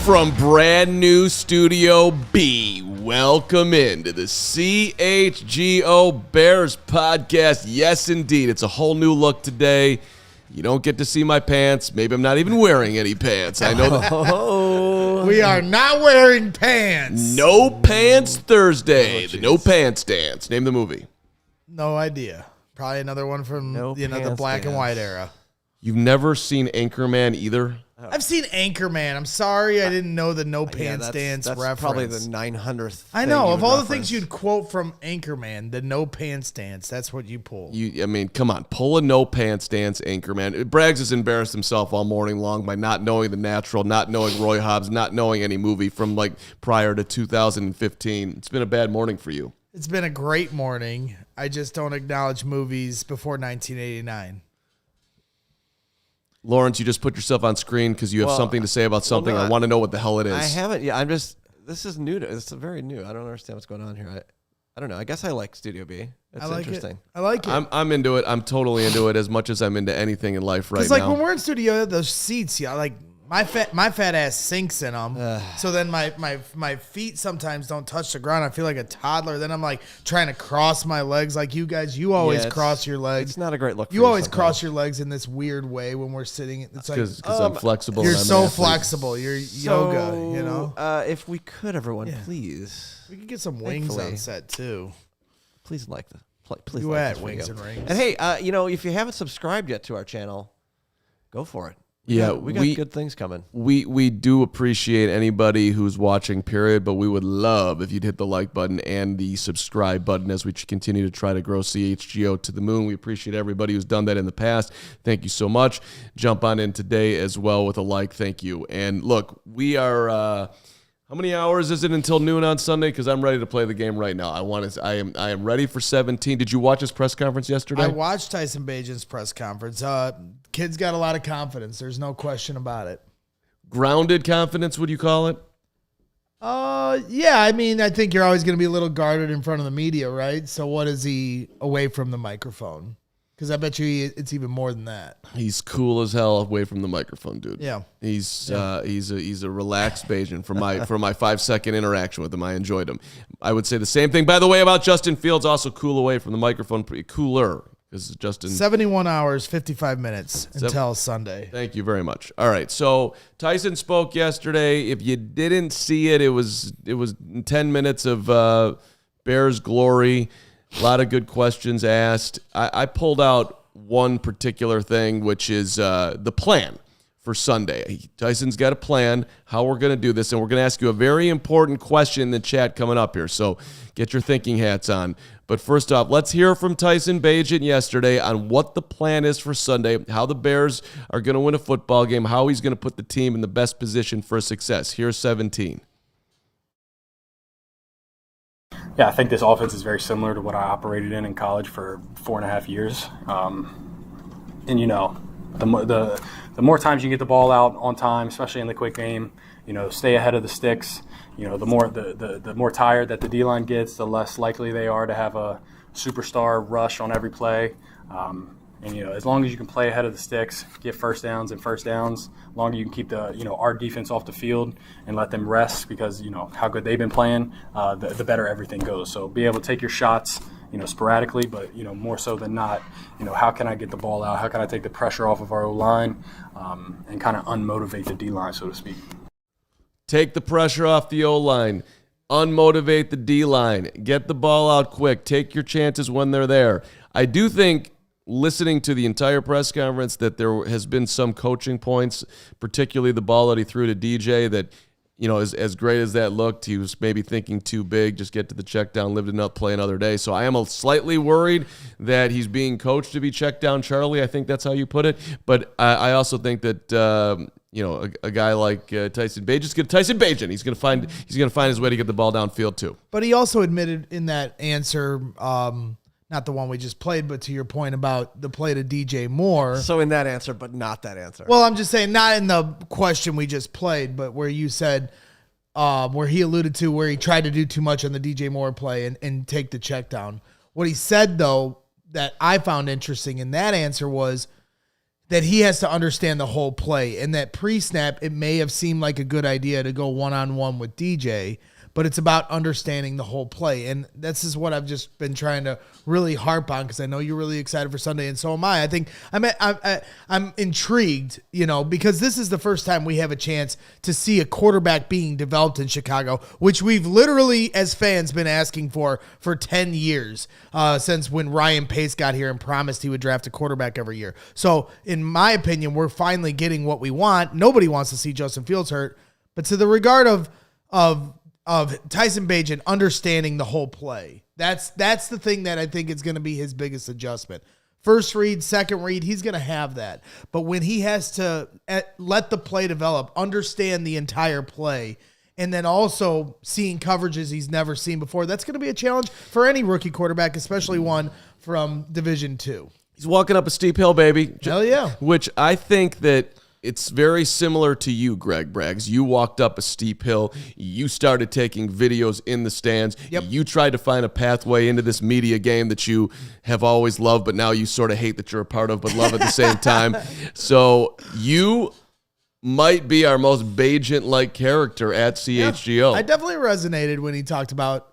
from brand new Studio B, welcome into the CHGO Bears Podcast. Yes, indeed. It's a whole new look today. You don't get to see my pants. Maybe I'm not even wearing any pants. I know that. We are not wearing pants. No Pants Thursday. The No Pants Dance. Name the movie. No idea. Probably another one from the black and white era. You've never seen Anchorman either? I've seen Anchorman. I'm sorry I didn't know the No Pants Dance that's reference. Probably the 900th. I know. Of all the things you'd quote from Anchorman, the No Pants Dance, that's what you pull. Come on. Pull a No Pants Dance, Anchorman. Braggs has embarrassed himself all morning long by not knowing The Natural, not knowing Roy Hobbs, not knowing any movie from prior to 2015. It's been a bad morning for you. It's been a great morning. I just don't acknowledge movies before 1989. Lawrence, you just put yourself on screen because you have something to say about something. No, I want to know what the hell it is. I haven't. Yeah, this is new. It's very new. I don't understand what's going on here. I don't know. I guess I like Studio B. It's interesting. I like it. I'm into it. I'm totally into it as much as I'm into anything in life right now. Because when we're in studio, those seats, my fat ass sinks in them. So then my feet sometimes don't touch the ground. I feel like a toddler. Then I'm trying to cross my legs like you guys. You always cross your legs. It's not a great look. You always cross your legs in this weird way when we're sitting. It's because I'm flexible. You're and I'm so an athlete. flexible. You're yoga. If we could, everyone, please. We could get some wings on set too. Please like the. Please you like at this Wings video. and Rings. And hey, if you haven't subscribed yet to our channel, go for it. We got good things coming. We do appreciate anybody who's watching, period, but we would love if you'd hit the like button and the subscribe button as we continue to try to grow CHGO to the moon. We appreciate everybody who's done that in the past. Thank you so much. Jump on in today as well with a like. Thank you. And look, we are... how many hours is it until noon on Sunday? Because I'm ready to play the game right now. I am ready for 17. Did you watch his press conference yesterday? I watched Tyson Bagent's press conference. Kid's got a lot of confidence. There's no question about it. Grounded confidence, would you call it? Yeah. I think you're always going to be a little guarded in front of the media, right? So what is he away from the microphone? Because I bet you it's even more than that. He's cool as hell away from the microphone, dude. Yeah. He's a relaxed Bagent. For my 5-second interaction with him, I enjoyed him. I would say the same thing, by the way, about Justin Fields. Also cool away from the microphone, pretty cooler. Because Justin 71 hours, 55 minutes until Sunday. Thank you very much. All right, so Tyson spoke yesterday. If you didn't see it, it was 10 minutes of Bears glory. A lot of good questions asked. I pulled out one particular thing, which is the plan for Sunday. Tyson's got a plan, how we're going to do this, and we're going to ask you a very important question in the chat coming up here. So get your thinking hats on. But first off, let's hear from Tyson Bagent yesterday on what the plan is for Sunday, how the Bears are going to win a football game, how he's going to put the team in the best position for success. Here's 17. Yeah, I think this offense is very similar to what I operated in college for 4.5 years. The more times you get the ball out on time, especially in the quick game, stay ahead of the sticks. The more tired that the D-line gets, the less likely they are to have a superstar rush on every play. As long as you can play ahead of the sticks, get first downs, the longer you can keep our defense off the field and let them rest because, how good they've been playing, the better everything goes. So be able to take your shots, sporadically, but, more so than not, how can I get the ball out? How can I take the pressure off of our O-line and kind of unmotivate the D-line, so to speak? Take the pressure off the O-line. Unmotivate the D-line. Get the ball out quick. Take your chances when they're there. I do think, listening to the entire press conference, that there has been some coaching points, particularly the ball that he threw to DJ, that, as great as that looked, he was maybe thinking too big, just get to the check down, live enough, play another day. So I am slightly worried that he's being coached to be check down Charlie. I think that's how you put it. But I also think that, a guy like Tyson Bagent, he's going to find his way to get the ball downfield too. But he also admitted in that answer, not the one we just played, but to your point about the play to DJ Moore. So in that answer, but not that answer. Well, I'm just saying, not in the question we just played, but where you said, where he alluded to where he tried to do too much on the DJ Moore play and take the check down. What he said, though, that I found interesting in that answer was that he has to understand the whole play, and that pre-snap, it may have seemed like a good idea to go one-on-one with DJ, but it's about understanding the whole play. And this is what I've just been trying to really harp on, because I know you're really excited for Sunday, and so am I. I think I'm intrigued, because this is the first time we have a chance to see a quarterback being developed in Chicago, which we've literally, as fans, been asking for 10 years, since when Ryan Pace got here and promised he would draft a quarterback every year. So, in my opinion, we're finally getting what we want. Nobody wants to see Justin Fields hurt, but to the regard of Tyson Bagent understanding the whole play. That's the thing that I think is going to be his biggest adjustment. First read, second read, he's going to have that. But when he has to let the play develop, understand the entire play, and then also seeing coverages he's never seen before, that's going to be a challenge for any rookie quarterback, especially one from Division II. He's walking up a steep hill, baby. Hell yeah. Which I think that it's very similar to you, Greg Braggs. You walked up a steep hill. You started taking videos in the stands. Yep. You tried to find a pathway into this media game that you have always loved, but now you sort of hate that you're a part of, but love at the same time. So you might be our most Bagent-like character at CHGO. I definitely resonated when he talked about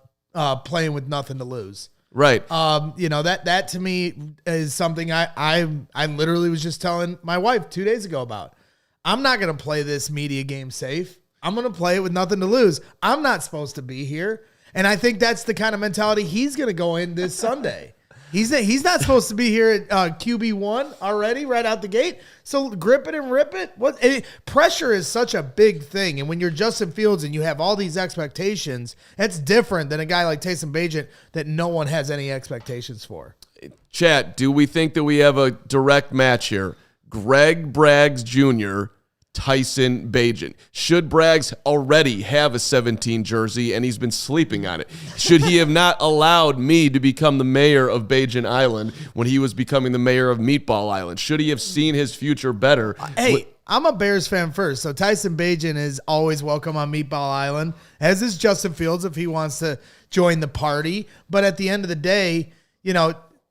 playing with nothing to lose. Right. That to me is something I literally was just telling my wife 2 days ago about. I'm not going to play this media game safe. I'm going to play it with nothing to lose. I'm not supposed to be here. And I think that's the kind of mentality he's going to go in this Sunday. He's not supposed to be here at QB1 already right out the gate. So grip it and rip it. Pressure is such a big thing. And when you're Justin Fields and you have all these expectations, that's different than a guy like Tyson Bagent that no one has any expectations for. Chat, do we think that we have a direct match here? Greg Braggs Jr., Tyson Bagent. Should Braggs already have a 17 jersey and he's been sleeping on it? Should he have not allowed me to become the mayor of Bagent Island when he was becoming the mayor of Meatball Island? Should he have seen his future better? Hey, I'm a Bears fan first, so Tyson Bagent is always welcome on Meatball Island, as is Justin Fields if he wants to join the party. But at the end of the day,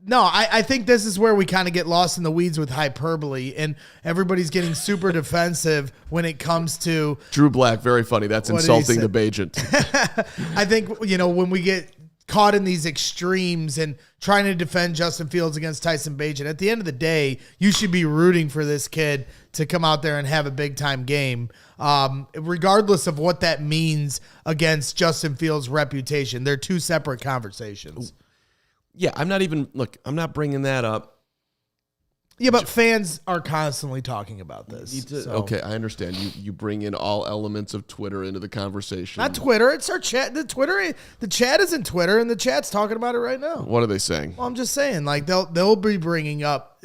no, I think this is where we kind of get lost in the weeds with hyperbole, and everybody's getting super defensive when it comes to Drew Black. Very funny. That's insulting to Bagent. I think, when we get caught in these extremes and trying to defend Justin Fields against Tyson Bagent, at the end of the day, you should be rooting for this kid to come out there and have a big-time game, regardless of what that means against Justin Fields' reputation. They're two separate conversations. Yeah, I'm not bringing that up. Yeah, but fans are constantly talking about this. Okay, I understand. You bring in all elements of Twitter into the conversation. Not Twitter. It's our chat. The chat isn't Twitter, and the chat's talking about it right now. What are they saying? Well, I'm just saying, like they'll be bringing up.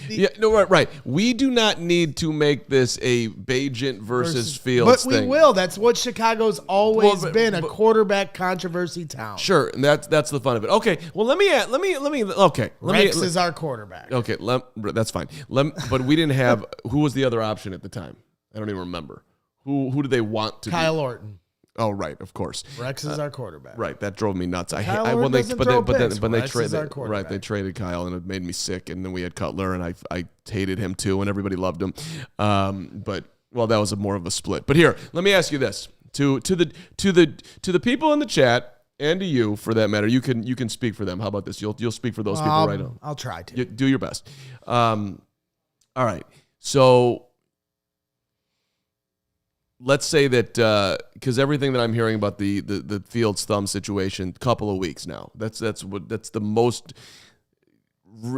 Right. We do not need to make this a Bagent versus Fields but thing. We will. That's what Chicago's always been, a quarterback controversy town. Sure, and that's the fun of it. Okay, well let me. Rex is our quarterback. Okay, that's fine. But we didn't have. Who was the other option at the time? I don't even remember. Who did they want to? Kyle Orton. Oh, right, of course. Rex is our quarterback. Right, that drove me nuts. They traded Kyle, and it made me sick. And then we had Cutler, and I hated him too, and everybody loved him. But that was more of a split. But here, let me ask you this: to the people in the chat, and to you for that matter, you can speak for them. How about this? You'll speak for those people right now. I'll try to. Do your best. All right, so. Let's say that because everything that I'm hearing about the Fields thumb situation, couple of weeks now. That's the most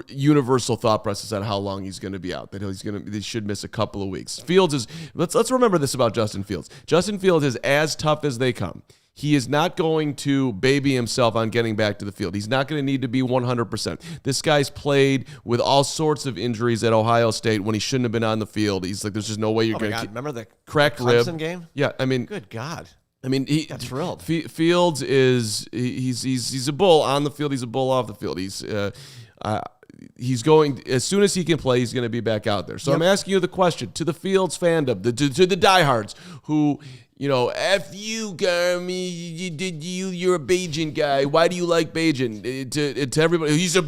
universal thought process on how long he's going to be out. That he should miss a couple of weeks. Fields is let's remember this about Justin Fields. Justin Fields is as tough as they come. He is not going to baby himself on getting back to the field. He's not going to need to be 100%. This guy's played with all sorts of injuries at Ohio State when he shouldn't have been on the field. He's like, there's just no way you're going to remember the cracked rib Clemson game? Yeah, I mean, good God. I mean, he got thrilled. Fields he's a bull on the field. He's a bull off the field. He's going as soon as he can play. He's going to be back out there. So I'm asking you the question to the Fields fandom, to the diehards who F you, Carman, you're a Bagent guy. Why do you like Bagent? To everybody, he's a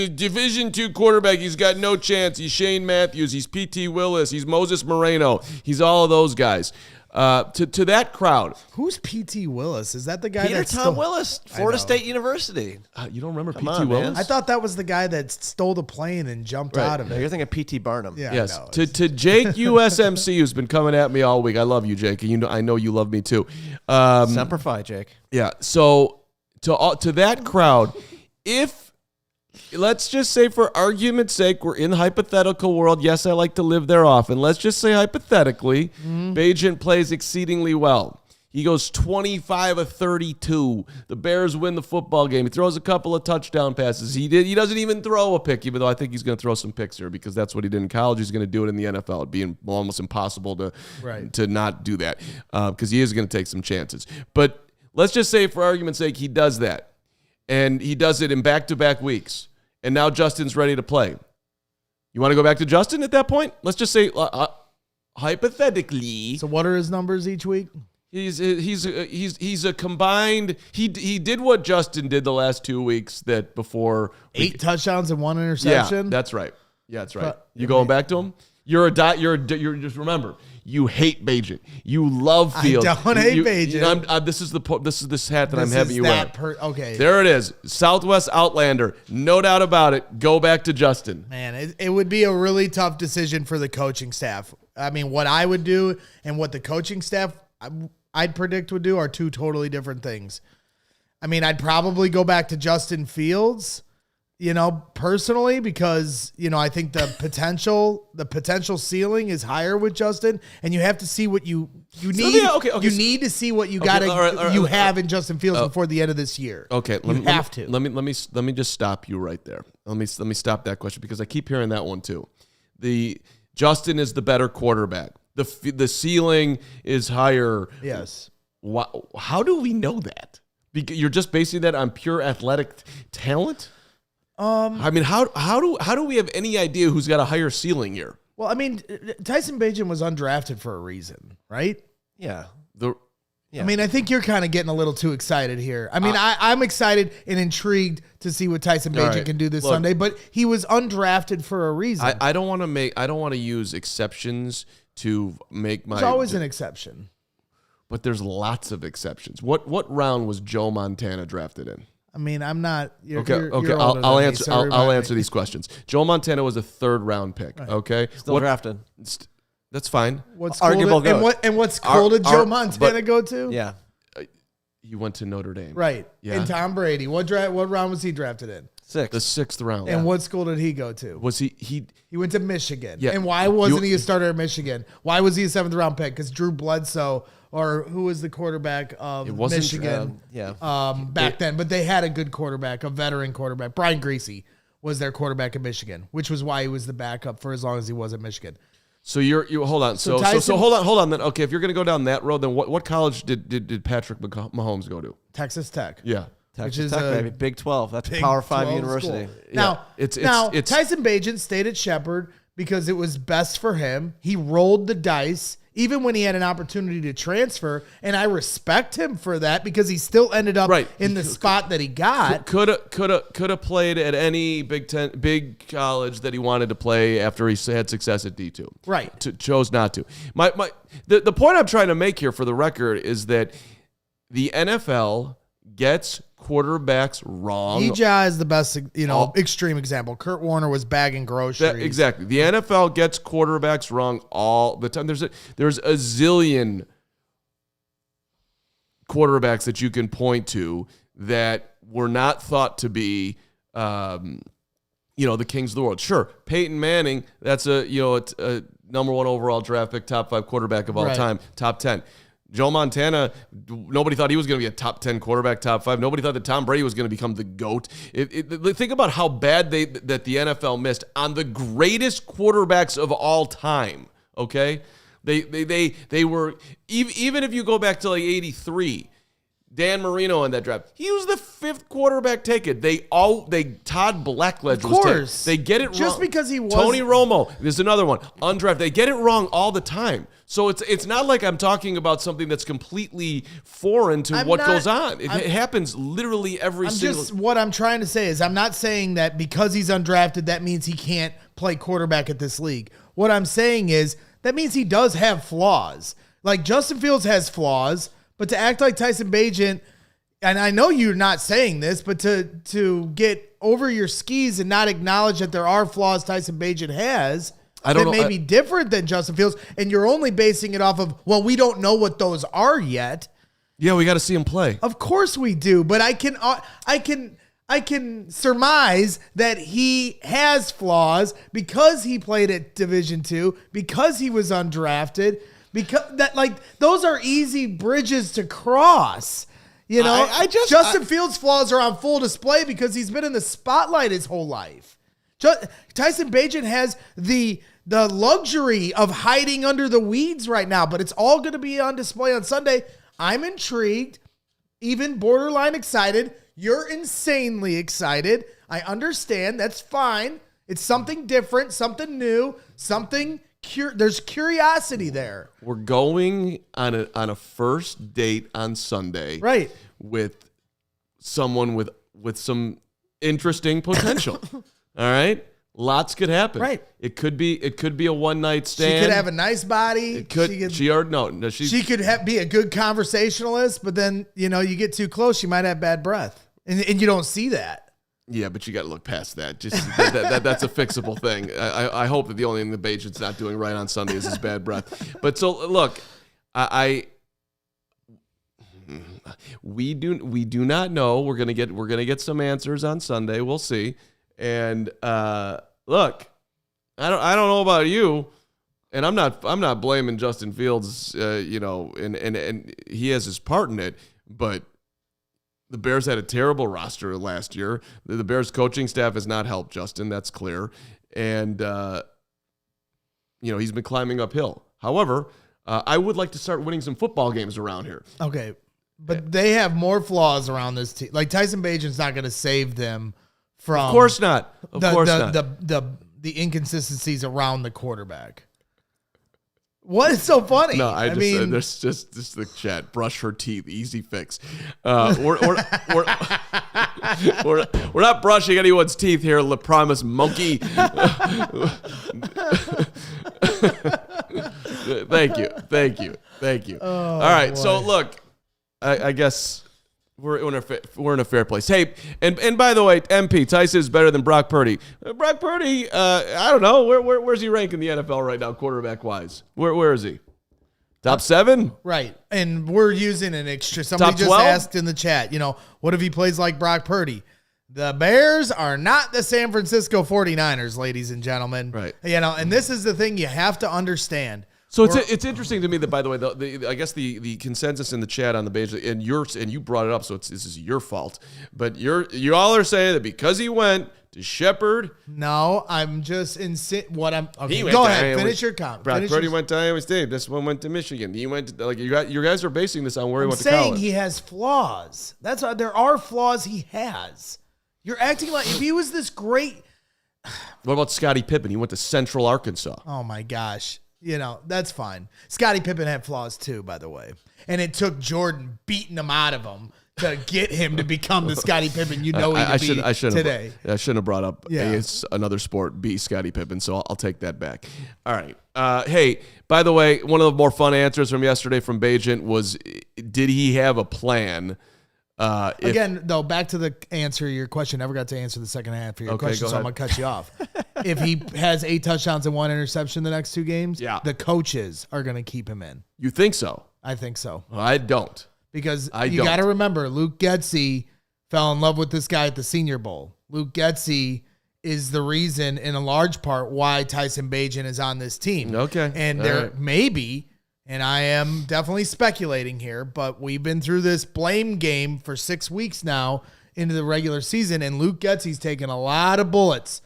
Division II quarterback. He's got no chance. He's Shane Matthews. He's P.T. Willis. He's Moses Moreno. He's all of those guys. To that crowd. Who's P.T. Willis? Is that the guy Peter Tom Willis, Florida State University. You don't remember P.T. on, Willis? man. I thought that was the guy that stole the plane and jumped out of No, it. you're thinking P.T. Barnum. Yeah, Yes. I know. To Jake USMC, who's been coming at me all week. I love you, Jake. And I know you love me too. Semper Fi, Jake. Yeah. So to that crowd, let's just say for argument's sake, we're in the hypothetical world. Yes, I like to live there often. Let's just say hypothetically, Bagent plays exceedingly well. He goes 25 of 32. The Bears win the football game. He throws a couple of touchdown passes. He doesn't even throw a pick, even though I think he's going to throw some picks here because that's what he did in college. He's going to do it in the NFL. It'd be almost impossible to not do that because he is going to take some chances. But let's just say for argument's sake, he does that. And he does it in back-to-back weeks. And now Justin's ready to play. You want to go back to Justin at that point? Let's just say, hypothetically. So what are his numbers each week? He's a combined. He did what Justin did the last 2 weeks that before 8 touchdowns and 1 interception. Yeah, that's right. You going back to him? You're just remember. You hate Bagent. You love Fields. I don't hate Bagent. This is this hat that I'm having you wear. Okay. There it is. Southwest Outlander. No doubt about it. Go back to Justin. Man, it would be a really tough decision for the coaching staff. I mean, what I would do and what the coaching staff I'd predict would do are two totally different things. I mean, I'd probably go back to Justin Fields, personally, because, I think the potential ceiling is higher with Justin, and you have to see what you need. You need to see what you have in Justin Fields before the end of this year. Okay, Let me just stop you right there. Let me stop that question because I keep hearing that one too. Justin is the better quarterback. The ceiling is higher. Yes. How do we know that? You're just basing that on pure athletic talent? I mean, how do we have any idea who's got a higher ceiling here? Well, I mean, Tyson Bagent was undrafted for a reason, right? Yeah. I mean, I think you're kind of getting a little too excited here. I mean, I'm excited and intrigued to see what Tyson Bagent can do this Sunday, but he was undrafted for a reason. I don't want to use exceptions to make my. There's always an exception. But there's lots of exceptions. What round was Joe Montana drafted in? I mean, I'm not. Okay. I'll answer these questions. Joe Montana was a 3rd round pick. Right. Okay, still drafted. That's fine. What's arguable? What school did Joe Montana go to? Yeah, he went to Notre Dame. Right. Yeah. And Tom Brady. What round was he drafted in? 6th. The 6th round. And what school did he go to? Was he? He went to Michigan. Yeah. And why wasn't he a starter at Michigan? Why was he a 7th round pick? Because Drew Bledsoe, or who was the quarterback of Michigan? Back then, but they had a good quarterback, a veteran quarterback. Brian Griese was their quarterback at Michigan, which was why he was the backup for as long as he was at Michigan. So you hold on. So hold on. Then okay, if you're going to go down that road, then what college did Patrick Mahomes go to? Texas Tech. Yeah. Texas Tech, baby. Big 12. That's a Power 5 university. Now, it's Tyson Bagent stayed at Shepherd because it was best for him. He rolled the dice even when he had an opportunity to transfer, and I respect him for that because he still ended up in the spot that he got. Could have played at any big college that he wanted to play after he had success at D2. Right. Chose not to. The point I'm trying to make here for the record is that the NFL gets quarterbacks wrong. Ejah is the best, extreme example. Kurt Warner was bagging groceries. Exactly. The NFL gets quarterbacks wrong all the time. There's a zillion quarterbacks that you can point to that were not thought to be, the kings of the world. Sure, Peyton Manning, that's a number 1 overall draft pick, top 5 quarterback of all time, top 10. Joe Montana, nobody thought he was going to be a top 10 quarterback, top 5. Nobody thought that Tom Brady was going to become the GOAT. Think about how bad that the NFL missed on the greatest quarterbacks of all time. Okay, they were even if you go back to like 83, Dan Marino in that draft. He was the 5th quarterback taken. Todd Blackledge was taken. They get it wrong. Just because he was Tony Romo. There's another one. Undrafted. They get it wrong all the time. So it's not like I'm talking about something that's completely foreign to what goes on. It happens literally every single. What I'm trying to say is I'm not saying that because he's undrafted that means he can't play quarterback at this league. What I'm saying is that means he does have flaws. Like Justin Fields has flaws. But to act like Tyson Bagent, and I know you're not saying this, but to get over your skis and not acknowledge that there are flaws Tyson Bagent has, that may be different than Justin Fields, and you're only basing it off of, well, we don't know what those are yet. Yeah, we got to see him play. Of course we do, but I can surmise that he has flaws because he played at Division II, because he was undrafted. Because those are easy bridges to cross. You know, Justin Fields' flaws are on full display because he's been in the spotlight his whole life. Tyson Bagent has the luxury of hiding under the weeds right now, but it's all going to be on display on Sunday. I'm intrigued, even borderline excited. You're insanely excited. I understand. That's fine. It's something different, something new, something. There's curiosity there. We're going on a first date on Sunday, right? With someone with some interesting potential. All right, lots could happen. Right. It could be a one night stand. She could have a nice body. It could. She could be a good conversationalist, but then you get too close, she might have bad breath, and you don't see that. Yeah, but you got to look past that. Just that's a fixable thing. I hope that the only thing the Bagent's not doing right on Sunday is his bad breath. But so look, we do not know. We're gonna get some answers on Sunday. We'll see. And look, I don't know about you, and I'm not blaming Justin Fields. And he has his part in it, but. The Bears had a terrible roster last year. The Bears coaching staff has not helped Justin. That's clear. And, he's been climbing uphill. However, I would like to start winning some football games around here. Okay. But they have more flaws around this team. Like Tyson Bagent's not going to save them from. Of course not. The inconsistencies around the quarterback. What is so funny? No, I mean, there's just the chat. Brush her teeth, easy fix. We're not brushing anyone's teeth here. La promise, monkey. Thank you. All right, boy. So look, I guess we're in a fair place. Hey, and by the way, MP Tyson is better than Brock Purdy. Brock Purdy, I don't know where's he rank in the NFL right now, quarterback wise. Where is he? Top 7? Right. And we're using an extra. Somebody Top just 12? asked in the chat, what if he plays like Brock Purdy? The Bears are not the San Francisco 49ers, ladies and gentlemen. Right. And this is the thing you have to understand. So it's interesting to me that, by the way, I guess the consensus in the chat on the Bagent, and you brought it up, so this is your fault. But you all are saying that because he went to Shepherd. No, I'm just what I'm. Okay, go ahead. Finish your comment. Brock Purdy went to Iowa State. This one went to Michigan. He went to, you guys are basing this on where he went to college. I'm saying he has flaws. That's why there are flaws he has. You're acting like if he was this great. What about Scottie Pippen? He went to Central Arkansas. Oh my gosh. That's fine. Scottie Pippen had flaws too, by the way. And it took Jordan beating him out of him to get him to become the Scottie Pippen today. I shouldn't have brought up another sport, Scottie Pippen, so I'll take that back. All right. Hey, by the way, one of the more fun answers from yesterday from Bagent was, did he have a plan? Again, though, back to the answer your question. Never got to answer the second half of your question, so I'm going to cut you off. If he has 8 touchdowns and 1 interception the next 2 games, the coaches are going to keep him in. You think so? I think so. I don't. Because you got to remember, Luke Getsy fell in love with this guy at the Senior Bowl. Luke Getsy is the reason, in a large part, why Tyson Bagent is on this team. Okay. And maybe... And I am definitely speculating here, but we've been through this blame game for 6 weeks now into the regular season, and Luke Getsy's taken a lot of bullets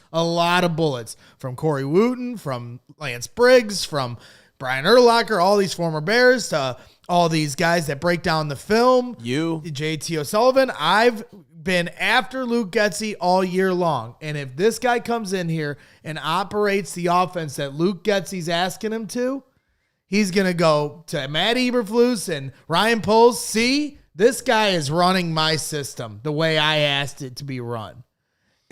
from Corey Wooten, from Lance Briggs, from Brian Urlacher, all these former Bears, to all these guys that break down the film. JT O'Sullivan. I've been after Luke Getsy all year long. And if this guy comes in here and operates the offense that Luke Getsy's asking him to, he's going to go to Matt Eberflus and Ryan Poles. See, this guy is running my system the way I asked it to be run.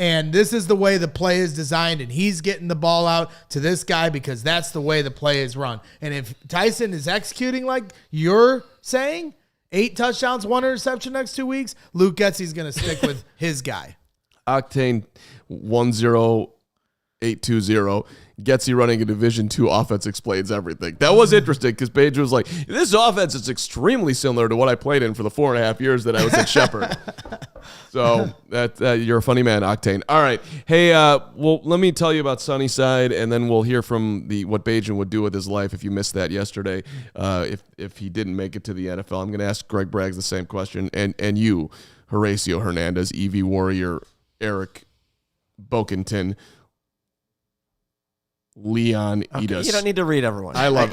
And this is the way the play is designed, and he's getting the ball out to this guy because that's the way the play is run. And if Tyson is executing like you're saying, 8 touchdowns, 1 interception next 2 weeks, Luke Getsy's going to stick with his guy. Octane 10820. Getsy running a Division II offense explains everything. That was interesting because Page was like, this offense is extremely similar to what I played in for the 4.5 years that I was at Shepherd. So you're a funny man, Octane. All right. Hey, well, let me tell you about Sunnyside, and then we'll hear from what Bagent would do with his life if you missed that yesterday. If he didn't make it to the NFL, I'm going to ask Greg Braggs the same question, and you, Horacio Hernandez, EV Warrior, Eric Bokenton, Leon Edis. You don't need to read everyone. You love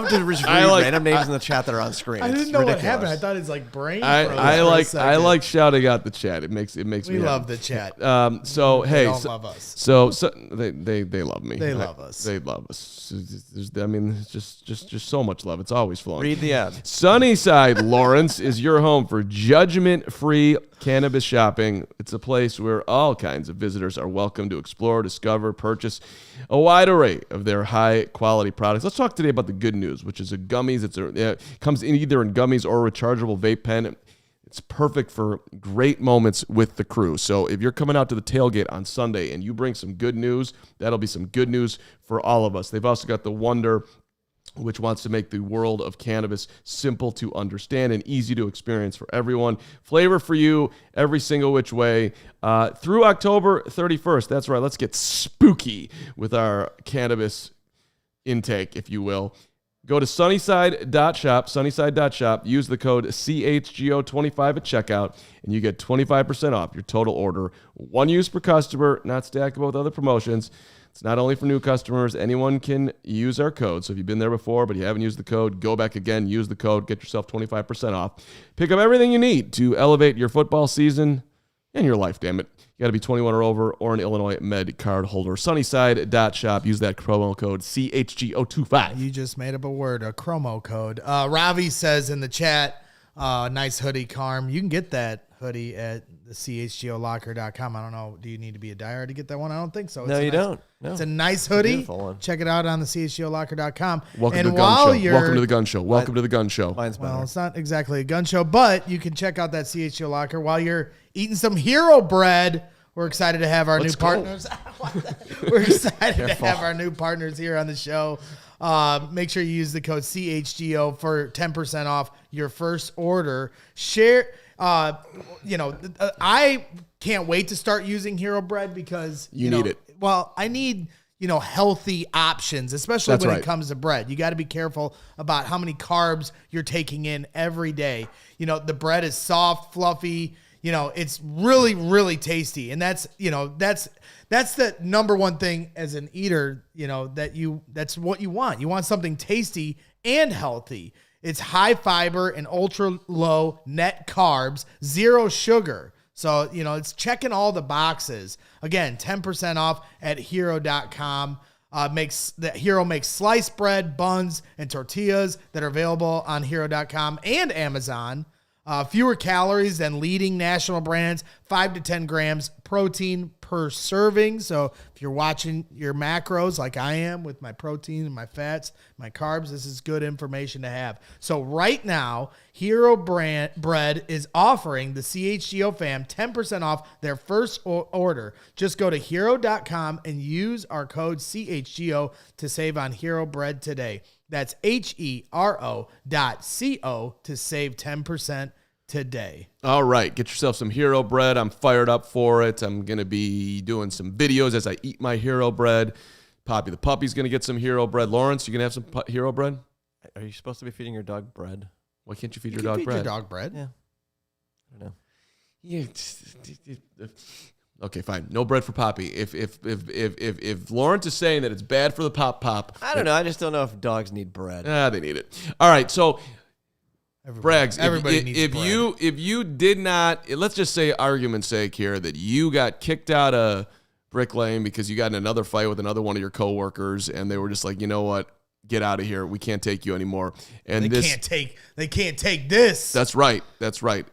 to read random names in the chat that are on screen. I didn't know what happened. I thought his brain. I like shouting out the chat. It makes me. We love the chat. So hey, they don't love us. So they love me. They love us. They love us. I mean, just so much love. It's always flowing. Read the ad. Sunnyside, Lawrence, is your home for judgment-free cannabis shopping. It's a place where all kinds of visitors are welcome to explore, discover, purchase a wide array of their high-quality products. Let's talk today about the good news, which is a gummies. It comes in either in gummies or a rechargeable vape pen. It's perfect for great moments with the crew. So if you're coming out to the tailgate on Sunday and you bring some good news, that'll be some good news for all of us. They've also got the Wonder, which wants to make the world of cannabis simple to understand and easy to experience for everyone. Flavor for you every single which way through October 31st. That's right. Let's get spooky with our cannabis intake, if you will. Go to sunnyside.shop, use the code CHGO25 at checkout, and you get 25% off your total order. One use per customer, not stackable with other promotions. It's not only for new customers. Anyone can use our code. So if you've been there before but you haven't used the code, go back again, use the code, get yourself 25% off. Pick up everything you need to elevate your football season and your life, damn it. You got to be 21 or over or an Illinois Med card holder. Sunnyside.shop. Use that promo code CHGO25. You just made up a word, a promo code. Ravi says in the chat, nice hoodie, Carm. You can get that hoodie at the CHGOLocker.com. I don't know. Do you need to be a diehard to get that one? I don't think so. No, you don't. No. It's a nice hoodie. Check it out on the CHGOLocker.com. Welcome to the gun show. Welcome to the gun show. Welcome to the gun show. Well, it's not exactly a gun show, but you can check out that CHGO Locker while you're eating some Hero Bread. We're excited to have our new partners. We're excited to have our new partners here on the show. Make sure you use the code CHGO for 10% off your first order. Share. I can't wait to start using Hero Bread because you need it. Well, I need healthy options, especially when it comes to bread. You got to be careful about how many carbs you're taking in every day. The bread is soft, fluffy. It's really, really tasty. And that's the number one thing as an eater, that's what you want. You want something tasty and healthy. It's high fiber and ultra low net carbs, 0 sugar. So, it's checking all the boxes. Again, 10% off at hero.com. Hero makes sliced bread, buns, and tortillas that are available on hero.com and Amazon. Fewer calories than leading national brands, 5 to 10 grams protein per serving. So if you're watching your macros like I am with my protein and my fats, my carbs, this is good information to have. So right now, Hero Bread is offering the CHGO fam 10% off their first order. Just go to hero.com and use our code CHGO to save on Hero Bread today. That's HERO.co to save 10% today. All right. Get yourself some Hero Bread. I'm fired up for it. I'm going to be doing some videos as I eat my Hero Bread. Poppy the puppy's going to get some Hero Bread. Lawrence, you going to have some Hero Bread? Are you supposed to be feeding your dog bread? Why can't you feed your dog bread? Your dog bread? Yeah. I don't know. Yeah. Okay, fine. No bread for Poppy. If Lawrence is saying that it's bad for the pop, I don't know. I just don't know if dogs need bread. they need it. All right, so Braggs, everybody needs bread. if you did not, let's just say, argument's sake here, that you got kicked out of Brick Lane because you got in another fight with another one of your coworkers, and they were just like, you know what? Get out of here. We can't take you anymore. And they can't take this. That's right.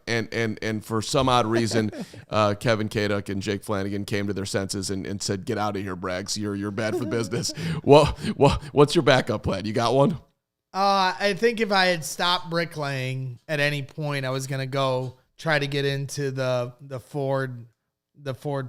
And for some odd reason, Kevin Kaduk and Jake Flanagan came to their senses and said, "Get out of here, Braggs. You're bad for business." What's your backup plan? You got one? I think if I had stopped bricklaying at any point, I was gonna go try to get into the Ford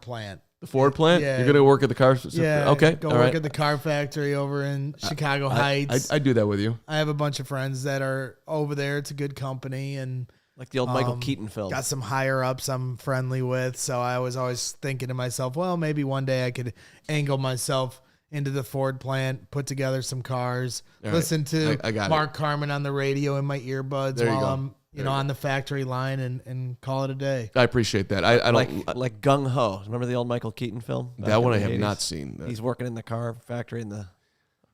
plant. The Ford plant? Yeah. You're going to work at the car? Yeah. Okay. Go all work right. at the car factory over in Chicago Heights. I do that with you. I have a bunch of friends that are over there. It's a good company, and Like the old Michael Keaton film. got some higher ups I'm friendly with. So I was always thinking to myself, well, maybe one day I could angle myself into the Ford plant, put together some cars, All listen right. to I got Mark Carman on the radio in my earbuds There you while go. I'm on the factory line and call it a day. I appreciate that. I don't like Gung Ho. Remember the old Michael Keaton film? Back that one. in I the have 80s? not seen. He's working in the car factory in the.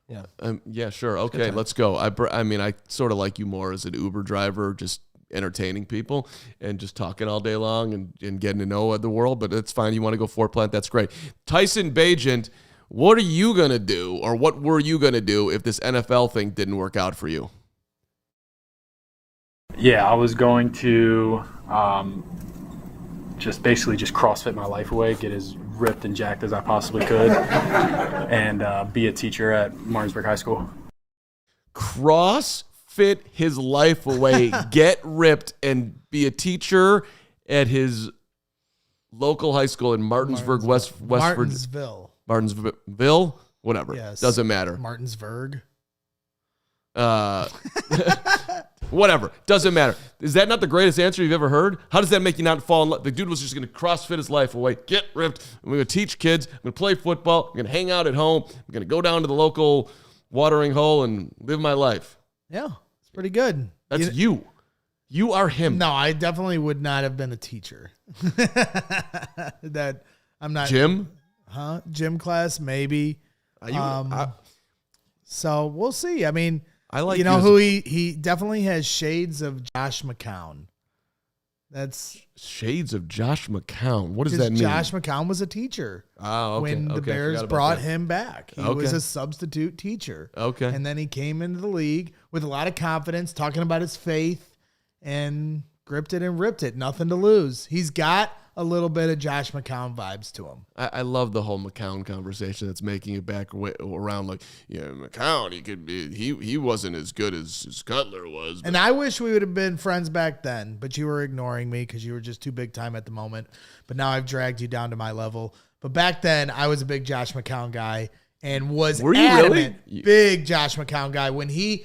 Yeah. Yeah, sure. Okay, let's go. I mean, I sort of like you more as an Uber driver, just entertaining people and just talking all day long and getting to know the world. But it's fine. You want to go Ford plant? That's great. Tyson Bagent, what are you gonna do, or what were you gonna do if this NFL thing didn't work out for you? Yeah, I was going to just CrossFit my life away, get as ripped and jacked as I possibly could, and be a teacher at Martinsburg High School. CrossFit his life away, get ripped, and be a teacher at his local high school in Martinsburg, West Virginia. Martinsville, whatever. Yes. Doesn't matter. Martinsburg. Whatever. Doesn't matter. Is that not the greatest answer you've ever heard? How does that make you not fall in love? The dude was just going to CrossFit his life away, get ripped. I'm going to teach kids. I'm going to play football. I'm going to hang out at home. I'm going to go down to the local watering hole and live my life. Yeah, it's pretty good. That's you. You are him. No, I definitely would not have been a teacher. That I'm not. Gym? Gym class, maybe. So we'll see. I mean, I like you know who he definitely has shades of Josh McCown. That's shades of Josh McCown. What does that mean? Josh McCown was a teacher when the Bears brought him back. He was a substitute teacher. Okay. And then he came into the league with a lot of confidence, talking about his faith, and gripped it and ripped it. Nothing to lose. He's got a little bit of Josh McCown vibes to him. I love the whole McCown conversation that's making it back around like, yeah, McCown, he wasn't as good as Cutler was. And I wish we would have been friends back then, but you were ignoring me because you were just too big time at the moment. But now I've dragged you down to my level. But back then, I was a big Josh McCown guy and was adamant, big Josh McCown guy. When he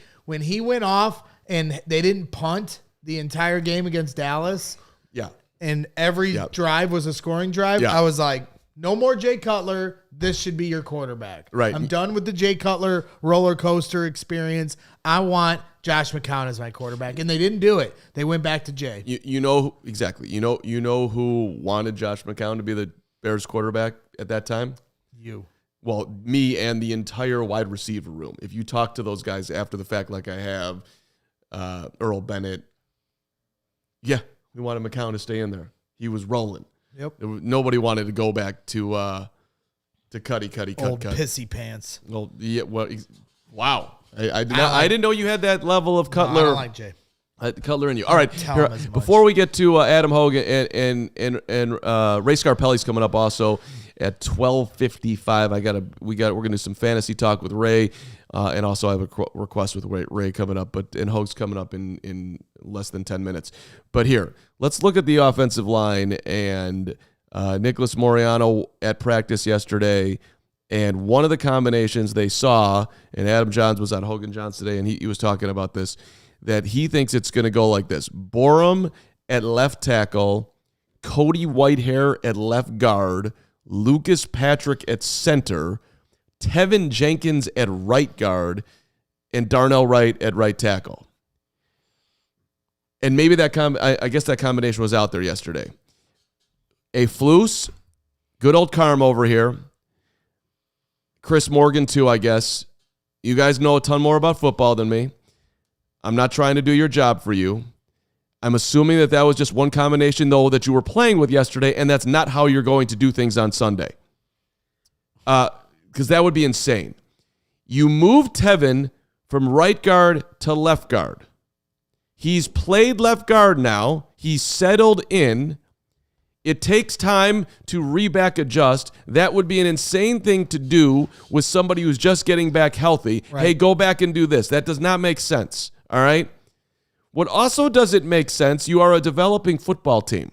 went off and they didn't punt the entire game against Dallas. Yeah. And every drive was a scoring drive. Yeah. I was like, no more Jay Cutler. This should be your quarterback. Right. I'm done with the Jay Cutler roller coaster experience. I want Josh McCown as my quarterback. And they didn't do it. They went back to Jay. You know exactly. You know who wanted Josh McCown to be the Bears quarterback at that time? You. Well, me and the entire wide receiver room. If you talk to those guys after the fact like I have, Earl Bennett, yeah, we wanted McCown to stay in there. He was rolling. Yep. Nobody wanted to go back to Cuddy. Old pissy pants. Well, yeah. Well, wow. I didn't know you had that level of Cutler. No, I don't like Jay. Cutler in you. All right. Tell Here, him as much. before we get to Adam Hoge and Ray Scarpelli's coming up also at 12:55. We're gonna do some fantasy talk with Ray, and also I have a request with Ray coming up, and Hoge's coming up in less than 10 minutes. But here, let's look at the offensive line and Nicholas Moriano at practice yesterday. And one of the combinations they saw, and Adam Johns was on Hogan Johns today, and he was talking about this, that he thinks it's going to go like this. Borum at left tackle, Cody Whitehair at left guard, Lucas Patrick at center, Tevin Jenkins at right guard, and Darnell Wright at right tackle. And maybe I guess that combination was out there yesterday. A Flus, Good old Carm over here. Chris Morgan, too, I guess. You guys know a ton more about football than me. I'm not trying to do your job for you. I'm assuming that was just one combination, though, that you were playing with yesterday, and that's not how you're going to do things on Sunday. Because that would be insane. You moved Tevin from right guard to left guard. He's played left guard now. He's settled in. It takes time to re-back adjust. That would be an insane thing to do with somebody who's just getting back healthy. Right. Hey, go back and do this. That does not make sense, all right? What also doesn't make sense, you are a developing football team.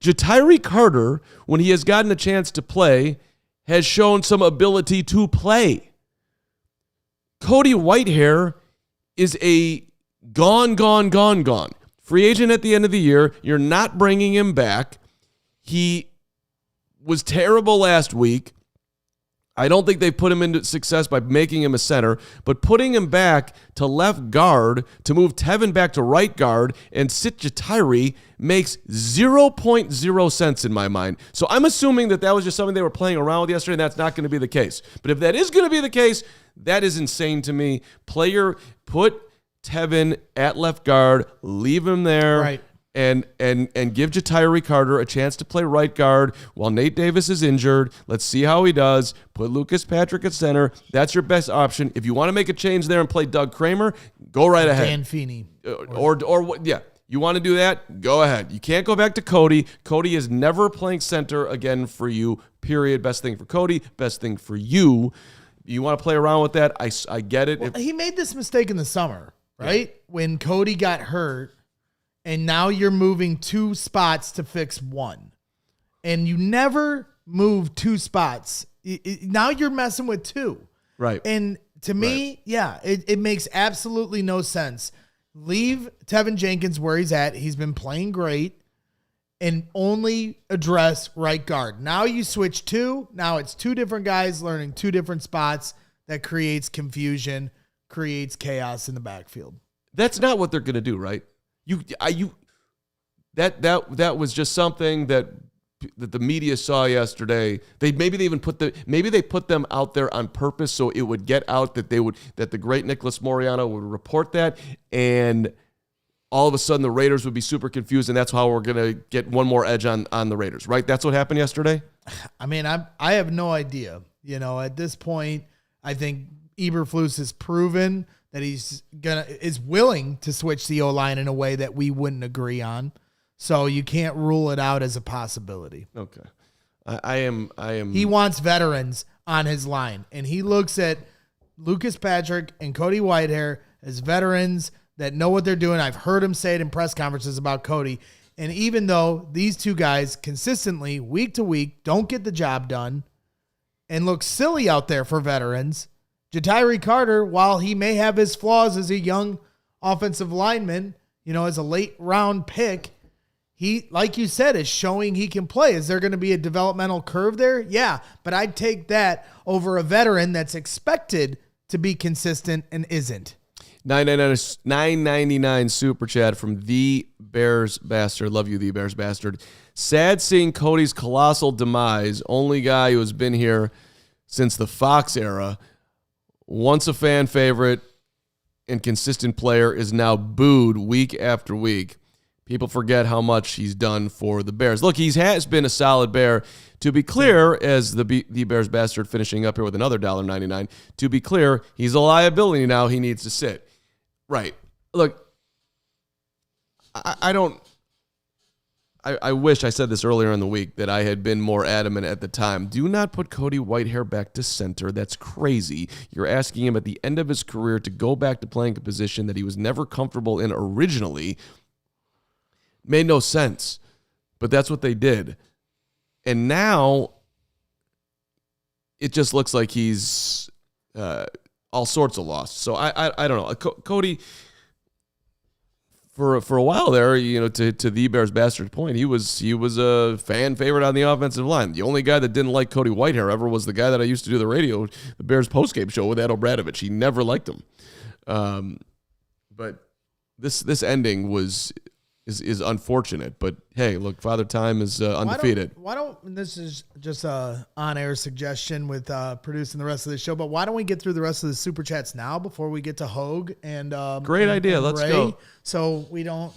Ja'Tyre Carter, when he has gotten a chance to play, has shown some ability to play. Cody Whitehair is a gone. Free agent at the end of the year. You're not bringing him back. He was terrible last week. I don't think they put him into success by making him a center, but putting him back to left guard to move Tevin back to right guard and sit Ja'Tyre makes 0.0 sense in my mind. So I'm assuming that was just something they were playing around with yesterday, and that's not going to be the case. But if that is going to be the case, that is insane to me. Put Tevin at left guard, leave him there. Right. And give Ja'Tyre Carter a chance to play right guard while Nate Davis is injured. Let's see how he does. Put Lucas Patrick at center. That's your best option. If you want to make a change there and play Doug Kramer, go right ahead. Dan Feeney. Yeah. You want to do that? Go ahead. You can't go back to Cody. Cody is never playing center again for you, period. Best thing for Cody, best thing for you. You want to play around with that? I get it. Well, he made this mistake in the summer, right? Yeah. When Cody got hurt. And now you're moving 2 spots to fix 1. And you never move 2 spots. Now you're messing with 2. Right. And to me, it makes absolutely no sense. Leave Tevin Jenkins where he's at. He's been playing great. And only address right guard. Now you switch 2. Now it's 2 different guys learning 2 different spots. That creates confusion, creates chaos in the backfield. That's not what they're going to do, right? That was just something that the media saw yesterday. Maybe they put them out there on purpose so it would get out that the great Nicholas Moriano would report that, and all of a sudden the Raiders would be super confused, and that's how we're gonna get one more edge on the Raiders, right? That's what happened yesterday. I mean, I have no idea. At this point, I think Eberflus has proven that is willing to switch the O-line in a way that we wouldn't agree on. So you can't rule it out as a possibility. Okay. I am. He wants veterans on his line, and he looks at Lucas Patrick and Cody Whitehair as veterans that know what they're doing. I've heard him say it in press conferences about Cody. And even though these 2 guys consistently, week to week, don't get the job done and look silly out there for veterans, Ja'Tyre Carter, while he may have his flaws as a young offensive lineman, as a late round pick, he, like you said, is showing he can play. Is there going to be a developmental curve there? Yeah, but I'd take that over a veteran that's expected to be consistent and isn't. $9.99 super chat from the Bears Bastard. Love you, the Bears Bastard. Sad seeing Cody's colossal demise. Only guy who has been here since the Fox era. Once a fan favorite and consistent player is now booed week after week. People forget how much he's done for the Bears. Look, he has been a solid Bear. To be clear, as the Bears Bastard finishing up here with another $1.99, to be clear, he's a liability now. He needs to sit. Right. Look, I wish I said this earlier in the week that I had been more adamant at the time. Do not put Cody Whitehair back to center. That's crazy. You're asking him at the end of his career to go back to playing a position that he was never comfortable in originally. Made no sense, but that's what they did. And now it just looks like he's all sorts of lost. So I don't know. Cody, for a while there, to the Bears Bastard point, he was a fan favorite on the offensive line. The only guy that didn't like Cody Whitehair ever was the guy that I used to do the Bears postgame show with Ed O'Bradovich. He never liked him. But this ending was is unfortunate. But hey, look, Father Time is undefeated. Why don't this is just a on-air suggestion with producing the rest of the show, but why don't we get through the rest of the Super Chats now before we get to Hoge and Great idea. and Let's Ray, go. so we don't,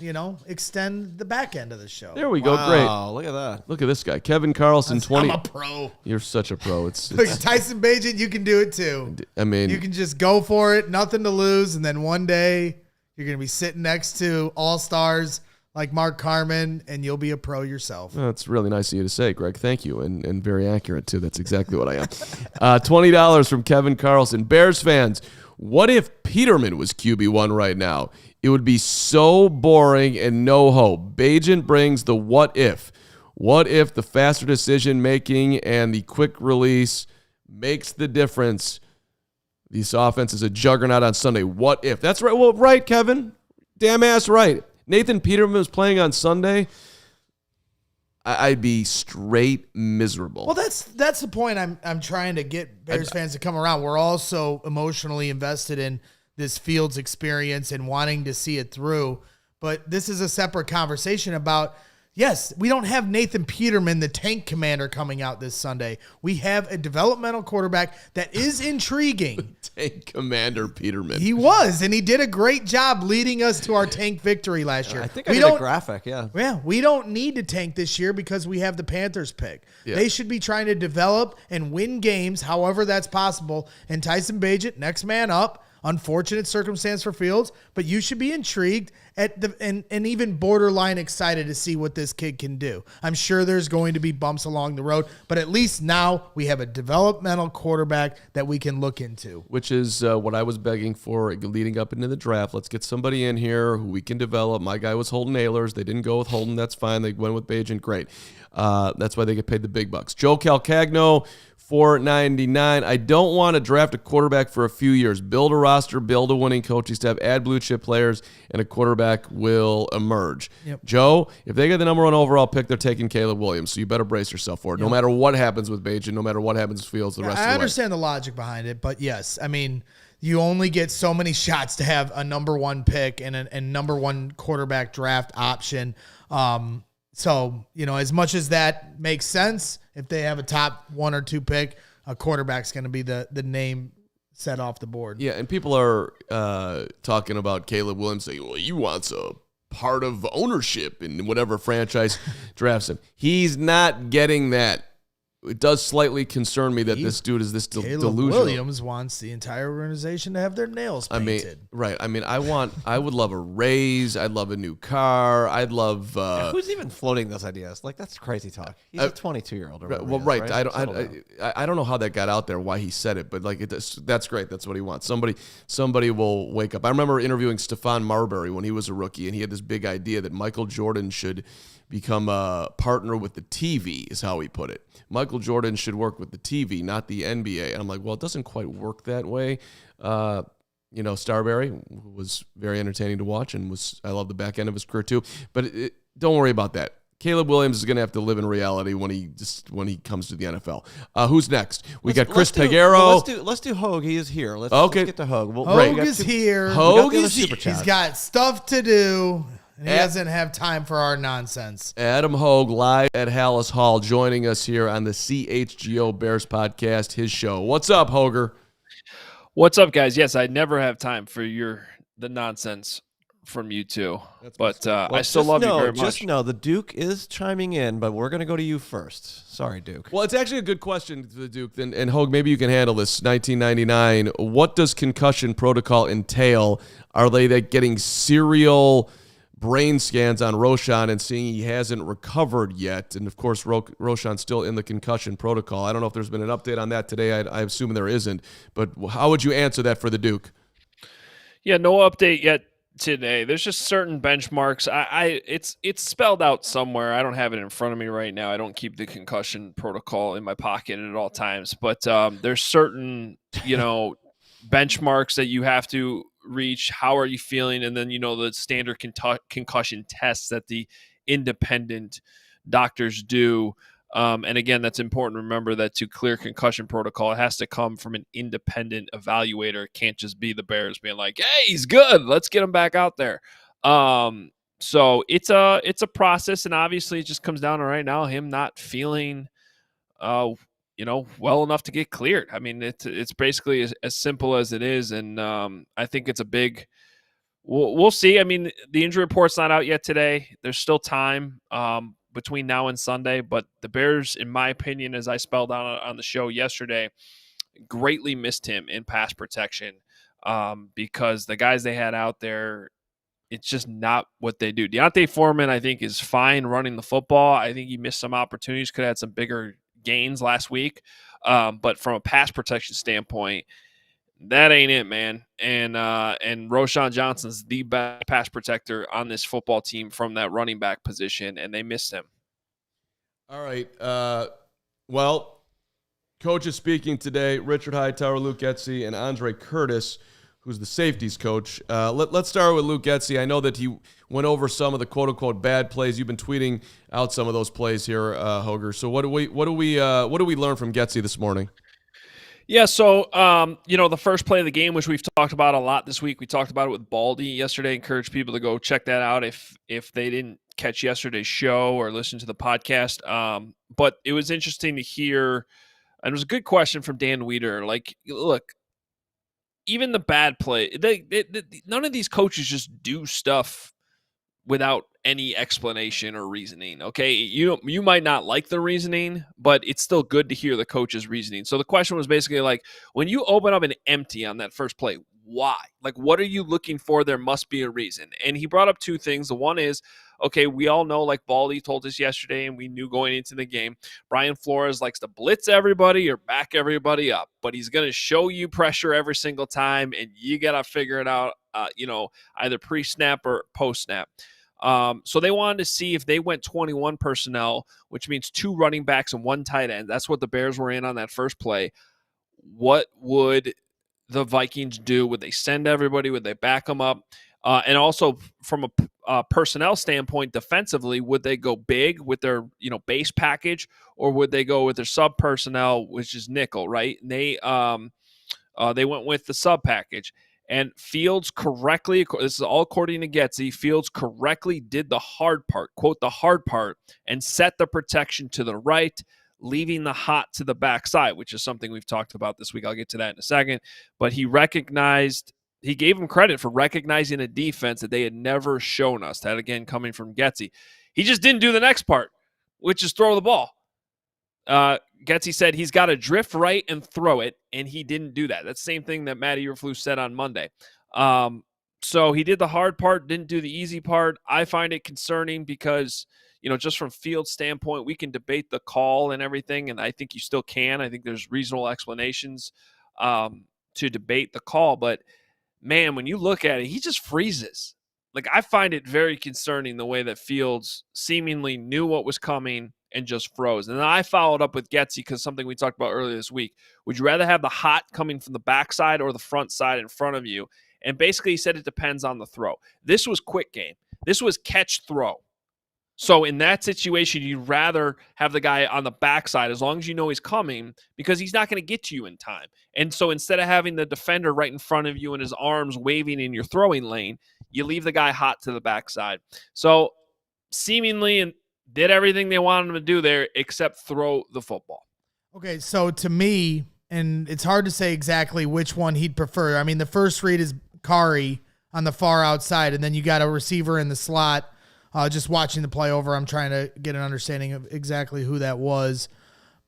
extend the back end of the show. There we go. Wow, look at that. Great. Look at this guy, Kevin Carlson. I'm a pro. You're such a pro. Look, Tyson Bagent, you can do it too. I mean, You can just go for it, nothing to lose, and then one day you're going to be sitting next to all-stars like Mark Carman, and you'll be a pro yourself. that's really nice of you to say, Greg. Thank you, and very accurate, too. That's exactly what I am. $20 from Kevin Carlson. Bears fans, what if Peterman was QB1 right now? It would be so boring and no hope. Bagent brings the what if. What if the faster decision-making and the quick release makes the difference? This offense is a juggernaut on Sunday. What if? That's right. Well, right, Kevin. Damn ass right. Nathan Peterman was playing on Sunday. I'd be straight miserable. Well, that's the point I'm trying to get Bears fans to come around. We're all so emotionally invested in this Fields experience and wanting to see it through. But this is a separate conversation about, yes, we don't have Nathan Peterman, the tank commander, coming out this Sunday. We have a developmental quarterback that is intriguing. Tank Commander Peterman. He was, and he did a great job leading us to our tank victory last year. I think I did a graphic, yeah. Yeah, we don't need to tank this year because we have the Panthers pick. Yeah. They should be trying to develop and win games, however that's possible. And Tyson Bagent, next man up. Unfortunate circumstance for Fields, but you should be intrigued at and even borderline excited to see what this kid can do. I'm sure there's going to be bumps along the road, but at least now we have a developmental quarterback that we can look into. Which is what I was begging for leading up into the draft. Let's get somebody in here who we can develop. My guy was Holden Ahlers. They didn't go with Holden. That's fine. They went with Bagent. Great. That's why they get paid the big bucks. Joe Calcagno, $4.99. I don't want to draft a quarterback for a few years. Build a roster, build a winning coaching staff, add blue chip players, and a quarterback will emerge. Yep. Joe, if they get the number 1 overall pick, they're taking Caleb Williams. So you better brace yourself for it. No matter what happens with Bagent, no matter what happens with Fields the rest of the way. I understand the logic behind it, but yes, I mean, you only get so many shots to have a number 1 pick and a number 1 quarterback draft option. So, as much as that makes sense, if they have a top 1 or 2 pick, a quarterback's going to be the name set off the board. Yeah, and people are talking about Caleb Williams saying, well, he wants a part of ownership in whatever franchise drafts him. He's not getting that. It does slightly concern me that this dude is this Caleb delusional. Williams wants the entire organization to have their nails painted. I mean, I would love a raise. I'd love a new car. I'd love. Who's even floating those ideas? Like, that's crazy talk. He's a 22-year-old. Well, right. I don't know how that got out there, why he said it, but like that's great. That's what he wants. Somebody will wake up. I remember interviewing Stephon Marbury when he was a rookie, and he had this big idea that Michael Jordan should become a partner with the TV, is how he put it. Michael Jordan should work with the TV, not the NBA. And I'm like, well, it doesn't quite work that way. Starberry was very entertaining to watch, and I love the back end of his career too. But don't worry about that. Caleb Williams is going to have to live in reality when he comes to the NFL. Who's next? We got Chris Peguero. Let's do Hoge. He is here. Let's get to Hoge. Hoge is here. Hoge is here. He's got stuff to do. And he doesn't have time for our nonsense. Adam Hoge, live at Halas Hall, joining us here on the CHGO Bears Podcast, his show. What's up, Hoger? What's up, guys? Yes, I never have time for the nonsense from you two. But I still love you very much. Just know the Duke is chiming in, but we're going to go to you first. Sorry, Duke. Well, it's actually a good question to the Duke. And Hoge, maybe you can handle this. 1999, what does concussion protocol entail? Are they getting serial brain scans on Roshan and seeing he hasn't recovered yet? And of course, Roshan's still in the concussion protocol. I don't know if there's been an update on that today. I assume there isn't. But how would you answer that for the Duke? Yeah, no update yet today. There's just certain benchmarks. It's spelled out somewhere. I don't have it in front of me right now. I don't keep the concussion protocol in my pocket at all times. But there's certain benchmarks that you have to reach. How are you feeling? And then the standard concussion tests that the independent doctors do. And again, that's important to remember that to clear concussion protocol, it has to come from an independent evaluator. It can't just be the Bears being like, hey, he's good, let's get him back out there. So it's a process, and obviously it just comes down to right now him not feeling well enough to get cleared. I mean, it's basically as simple as it is, and I think it's a big. We'll see. I mean, the injury report's not out yet today. There's still time between now and Sunday, but the Bears, in my opinion, as I spelled out on the show yesterday, greatly missed him in pass protection because the guys they had out there, it's just not what they do. Deontay Foreman, I think, is fine running the football. I think he missed some opportunities, could have had some bigger gains last week. But from a pass protection standpoint, that ain't it, man. And Roschon Johnson's the best pass protector on this football team from that running back position, and they missed him. All right. Well, coach is speaking today. Richard Hightower, Luke Getsy, and Andre Curtis, who's the safeties coach. Let's start with Luke Getsy. I know that he went over some of the quote-unquote bad plays. You've been tweeting out some of those plays here, Hoge. So what do we learn from Getsy this morning? Yeah, so, the first play of the game, which we've talked about a lot this week, we talked about it with Baldy yesterday. Encourage people to go check that out if they didn't catch yesterday's show or listen to the podcast. But it was interesting to hear, and it was a good question from Dan Weeder. Like, look, even the bad play, none of these coaches just do stuff without any explanation or reasoning. Okay, you might not like the reasoning, but it's still good to hear the coach's reasoning. So the question was basically like, when you open up an empty on that first play, why? Like, what are you looking for? There must be a reason. And he brought up two things. The one is, okay, we all know, like Baldy told us yesterday, and we knew going into the game, Brian Flores likes to blitz everybody or back everybody up, but he's going to show you pressure every single time, and you got to figure it out, either pre-snap or post-snap. So they wanted to see if they went 21 personnel, which means 2 running backs and 1 tight end. That's what the Bears were in on that first play. What would the Vikings do? Would they send everybody? Would they back them up? And also from a personnel standpoint, defensively, would they go big with their base package, or would they go with their sub personnel, which is nickel, right? And they went with the sub package. And Fields correctly, this is all according to Getsy, Fields correctly did the hard part, quote, the hard part, and set the protection to the right, leaving the hot to the backside, which is something we've talked about this week. I'll get to that in a second. But he gave him credit for recognizing a defense that they had never shown us. That, again, coming from Getsy. He just didn't do the next part, which is throw the ball. Getsy said he's got to drift right and throw it, and he didn't do that. That's the same thing that Matty Eberflus said on Monday. So he did the hard part, didn't do the easy part. I find it concerning because, just from Fields' standpoint, we can debate the call and everything, and I think you still can. I think there's reasonable explanations to debate the call. But, man, when you look at it, he just freezes. Like, I find it very concerning the way that Fields seemingly knew what was coming and just froze. And then I followed up with Getsy because something we talked about earlier this week. Would you rather have the hot coming from the backside or the front side in front of you? And basically he said it depends on the throw. This was quick game. This was catch throw. So in that situation, you'd rather have the guy on the backside as long as you know he's coming, because he's not going to get to you in time. And so instead of having the defender right in front of you and his arms waving in your throwing lane, you leave the guy hot to the backside. So seemingly did everything they wanted him to do there except throw the football. Okay, so to me, and it's hard to say exactly which one he'd prefer. I mean, the first read is Kari on the far outside, and then you got a receiver in the slot. Just watching the play over, I'm trying to get an understanding of exactly who that was.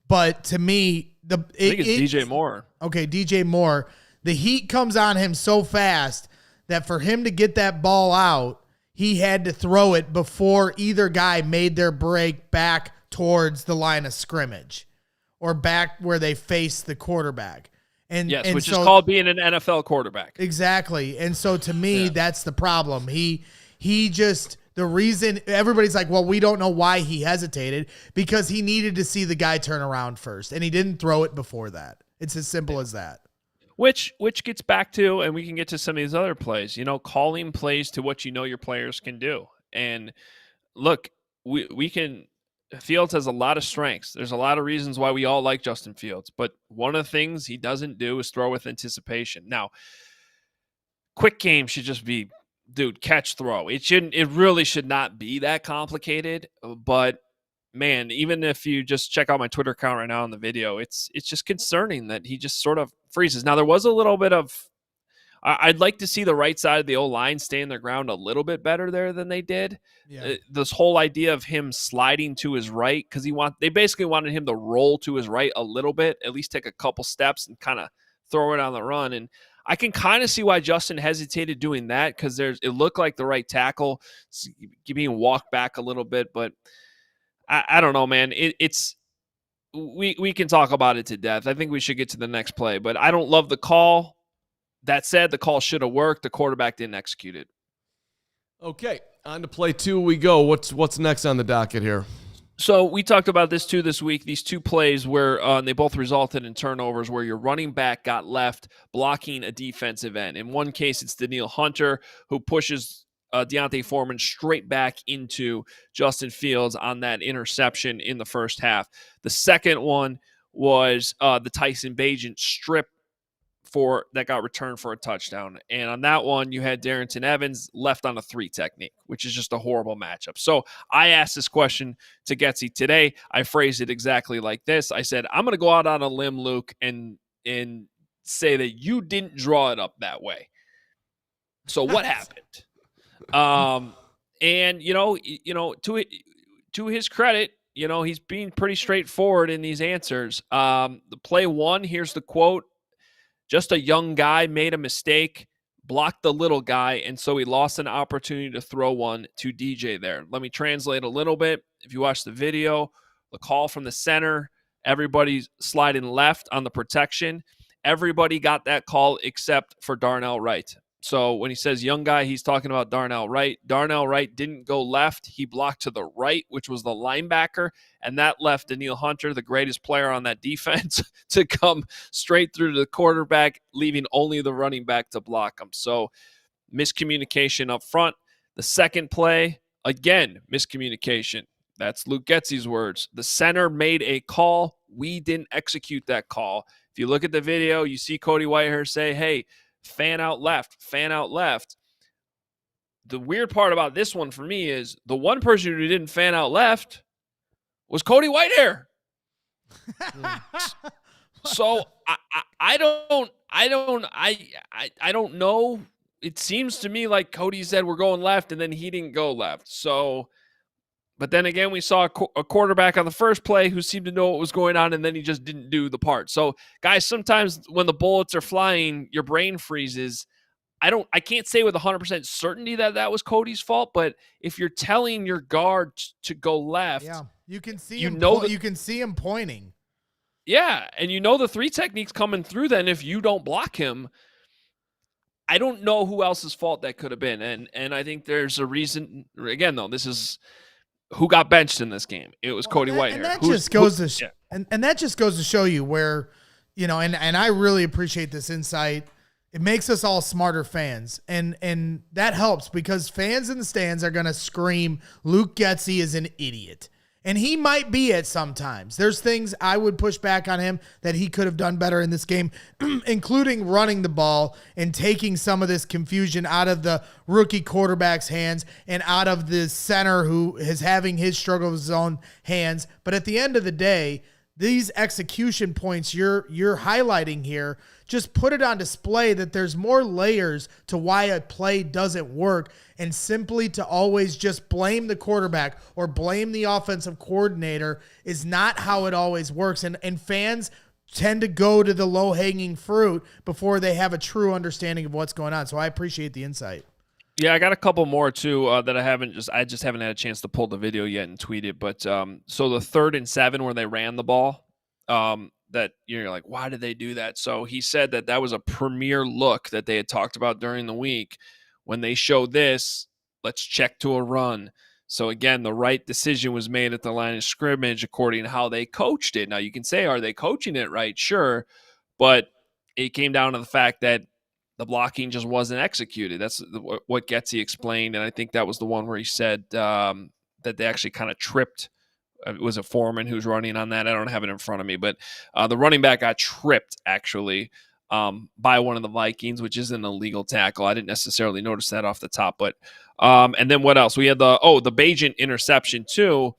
But to me, I think it's DJ Moore. Okay, DJ Moore. The heat comes on him so fast that for him to get that ball out, he had to throw it before either guy made their break back towards the line of scrimmage or back where they face the quarterback. And which is called being an NFL quarterback. Exactly. And so to me, that's the problem. He just, the reason everybody's like, well, we don't know why he hesitated, because he needed to see the guy turn around first, and he didn't throw it before that. It's as simple as that. Which gets back to, and we can get to some of these other plays, calling plays to what your players can do. And look, we can, Fields has a lot of strengths. There's a lot of reasons why we all like Justin Fields, but one of the things he doesn't do is throw with anticipation. Now, quick game should just be dude, catch throw. It really should not be that complicated. But man, even if you just check out my Twitter account right now on the video, it's just concerning that he just sort of freezes. Now there was a little bit of, I'd like to see the right side of the O-line stay in their ground a little bit better there than they did. Yeah. This whole idea of him sliding to his right, because they basically wanted him to roll to his right a little bit, at least take a couple steps and kind of throw it on the run. And I can kind of see why Justin hesitated doing that, because it looked like the right tackle being walked back a little bit. But I don't know, man. We can talk about it to death. I think we should get to the next play, but I don't love the call. That said, the call should have worked. The quarterback didn't execute it. Okay, on to play 2 we go. What's next on the docket here? So we talked about this too this week. These 2 plays where they both resulted in turnovers, where your running back got left blocking a defensive end. In one case, it's Danielle Hunter who pushes Deontay Foreman straight back into Justin Fields on that interception in the first half. The second one was the Tyson Bagent strip that got returned for a touchdown. And on that one, you had Darrington Evans left on a 3 technique, which is just a horrible matchup. So I asked this question to Getsy today. I phrased it exactly like this. I said, I'm going to go out on a limb, Luke, and say that you didn't draw it up that way. So what happened? And to his credit, he's being pretty straightforward in these answers. The play 1, here's the quote. Just a young guy made a mistake, blocked the little guy, and so he lost an opportunity to throw one to DJ there. Let me translate a little bit. If you watch the video, the call from the center, everybody's sliding left on the protection. Everybody got that call except for Darnell Wright. So when he says young guy, he's talking about Darnell Wright. Darnell Wright didn't go left. He blocked to the right, which was the linebacker, and that left Danielle Hunter, the greatest player on that defense, to come straight through to the quarterback, leaving only the running back to block him. So miscommunication up front. The second play, again, miscommunication. That's Luke Getsy's words. The center made a call. We didn't execute that call. If you look at the video, you see Cody Whitehair say, hey, fan out left. The weird part about this one for me is the one person who didn't fan out left was Cody Whitehair. So I don't know. It seems to me like Cody said we're going left, and then he didn't go left. So, but then again, we saw a quarterback on the first play who seemed to know what was going on, and then he just didn't do the part. So, guys, sometimes when the bullets are flying, your brain freezes. I can't say with 100% certainty that was Cody's fault, but if you're telling your guard to go left, yeah, you can see you can see him pointing. Yeah, and the 3 techniques coming through. Then if you don't block him, I don't know who else's fault that could have been, and I think there's a reason. Again, though, this is who got benched in this game. It was Cody Whitehair. And that just goes to and that just goes to show you where, and I really appreciate this insight. It makes us all smarter fans, and that helps because fans in the stands are going to scream, Luke Getsy is an idiot. And he might be at sometimes. There's things I would push back on him that he could have done better in this game, including running the ball and taking some of this confusion out of the rookie quarterback's hands and out of the center who is having his struggle with his own hands. But at the end of the day, these execution points you're highlighting here, just put it on display that there's more layers to why a play doesn't work, and simply to always just blame the quarterback or blame the offensive coordinator is not how it always works. And fans tend to go to the low-hanging fruit before they have a true understanding of what's going on. So I appreciate the insight. Yeah, I got a couple more too that I just haven't had a chance to pull the video yet and tweet it. But so the 3rd and 7 where they ran the ball, that you're like, why did they do that? So he said that was a premier look that they had talked about during the week. When they showed this, let's check to a run. So again, the right decision was made at the line of scrimmage according to how they coached it. Now you can say, are they coaching it right? Sure, but it came down to the fact that the blocking just wasn't executed. That's what Getsy explained, and I think that was the one where he said that they actually kind of tripped. It was a Foreman who's running on that. I don't have it in front of me, but the running back got tripped actually by one of the Vikings, which isn't a legal tackle. I didn't necessarily notice that off the top, but and then what else? We had the Bagent interception too.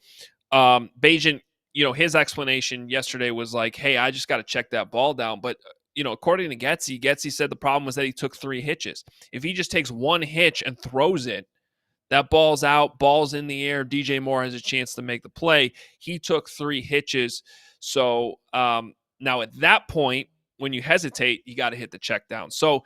Bagent, his explanation yesterday was like, hey, I just got to check that ball down. But, according to Getsy said the problem was that he took 3 hitches. If he just takes 1 hitch and throws it, that ball's out, ball's in the air. DJ Moore has a chance to make the play. He took 3 hitches. So now at that point, when you hesitate, you got to hit the check down. So,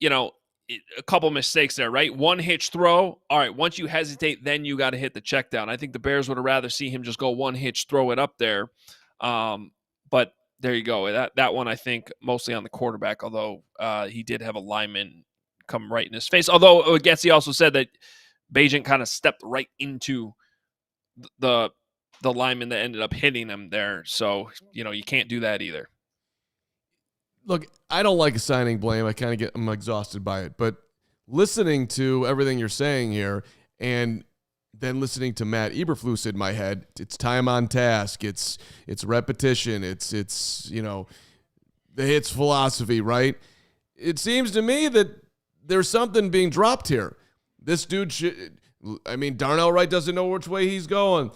a couple mistakes there, right? 1 hitch throw. All right, once you hesitate, then you got to hit the check down. I think the Bears would have rather see him just go 1 hitch, throw it up there. But there you go. That one, I think, mostly on the quarterback, although he did have a lineman come right in his face. Although Getsy also said that Bagent kind of stepped right into the lineman that ended up hitting him there. So, you can't do that either. Look, I don't like assigning blame. I'm exhausted by it. But listening to everything you're saying here and then listening to Matt Eberflus in my head, it's time on task. It's repetition. It's the hits philosophy, right? It seems to me that there's something being dropped here. This dude Darnell Wright doesn't know which way he's going.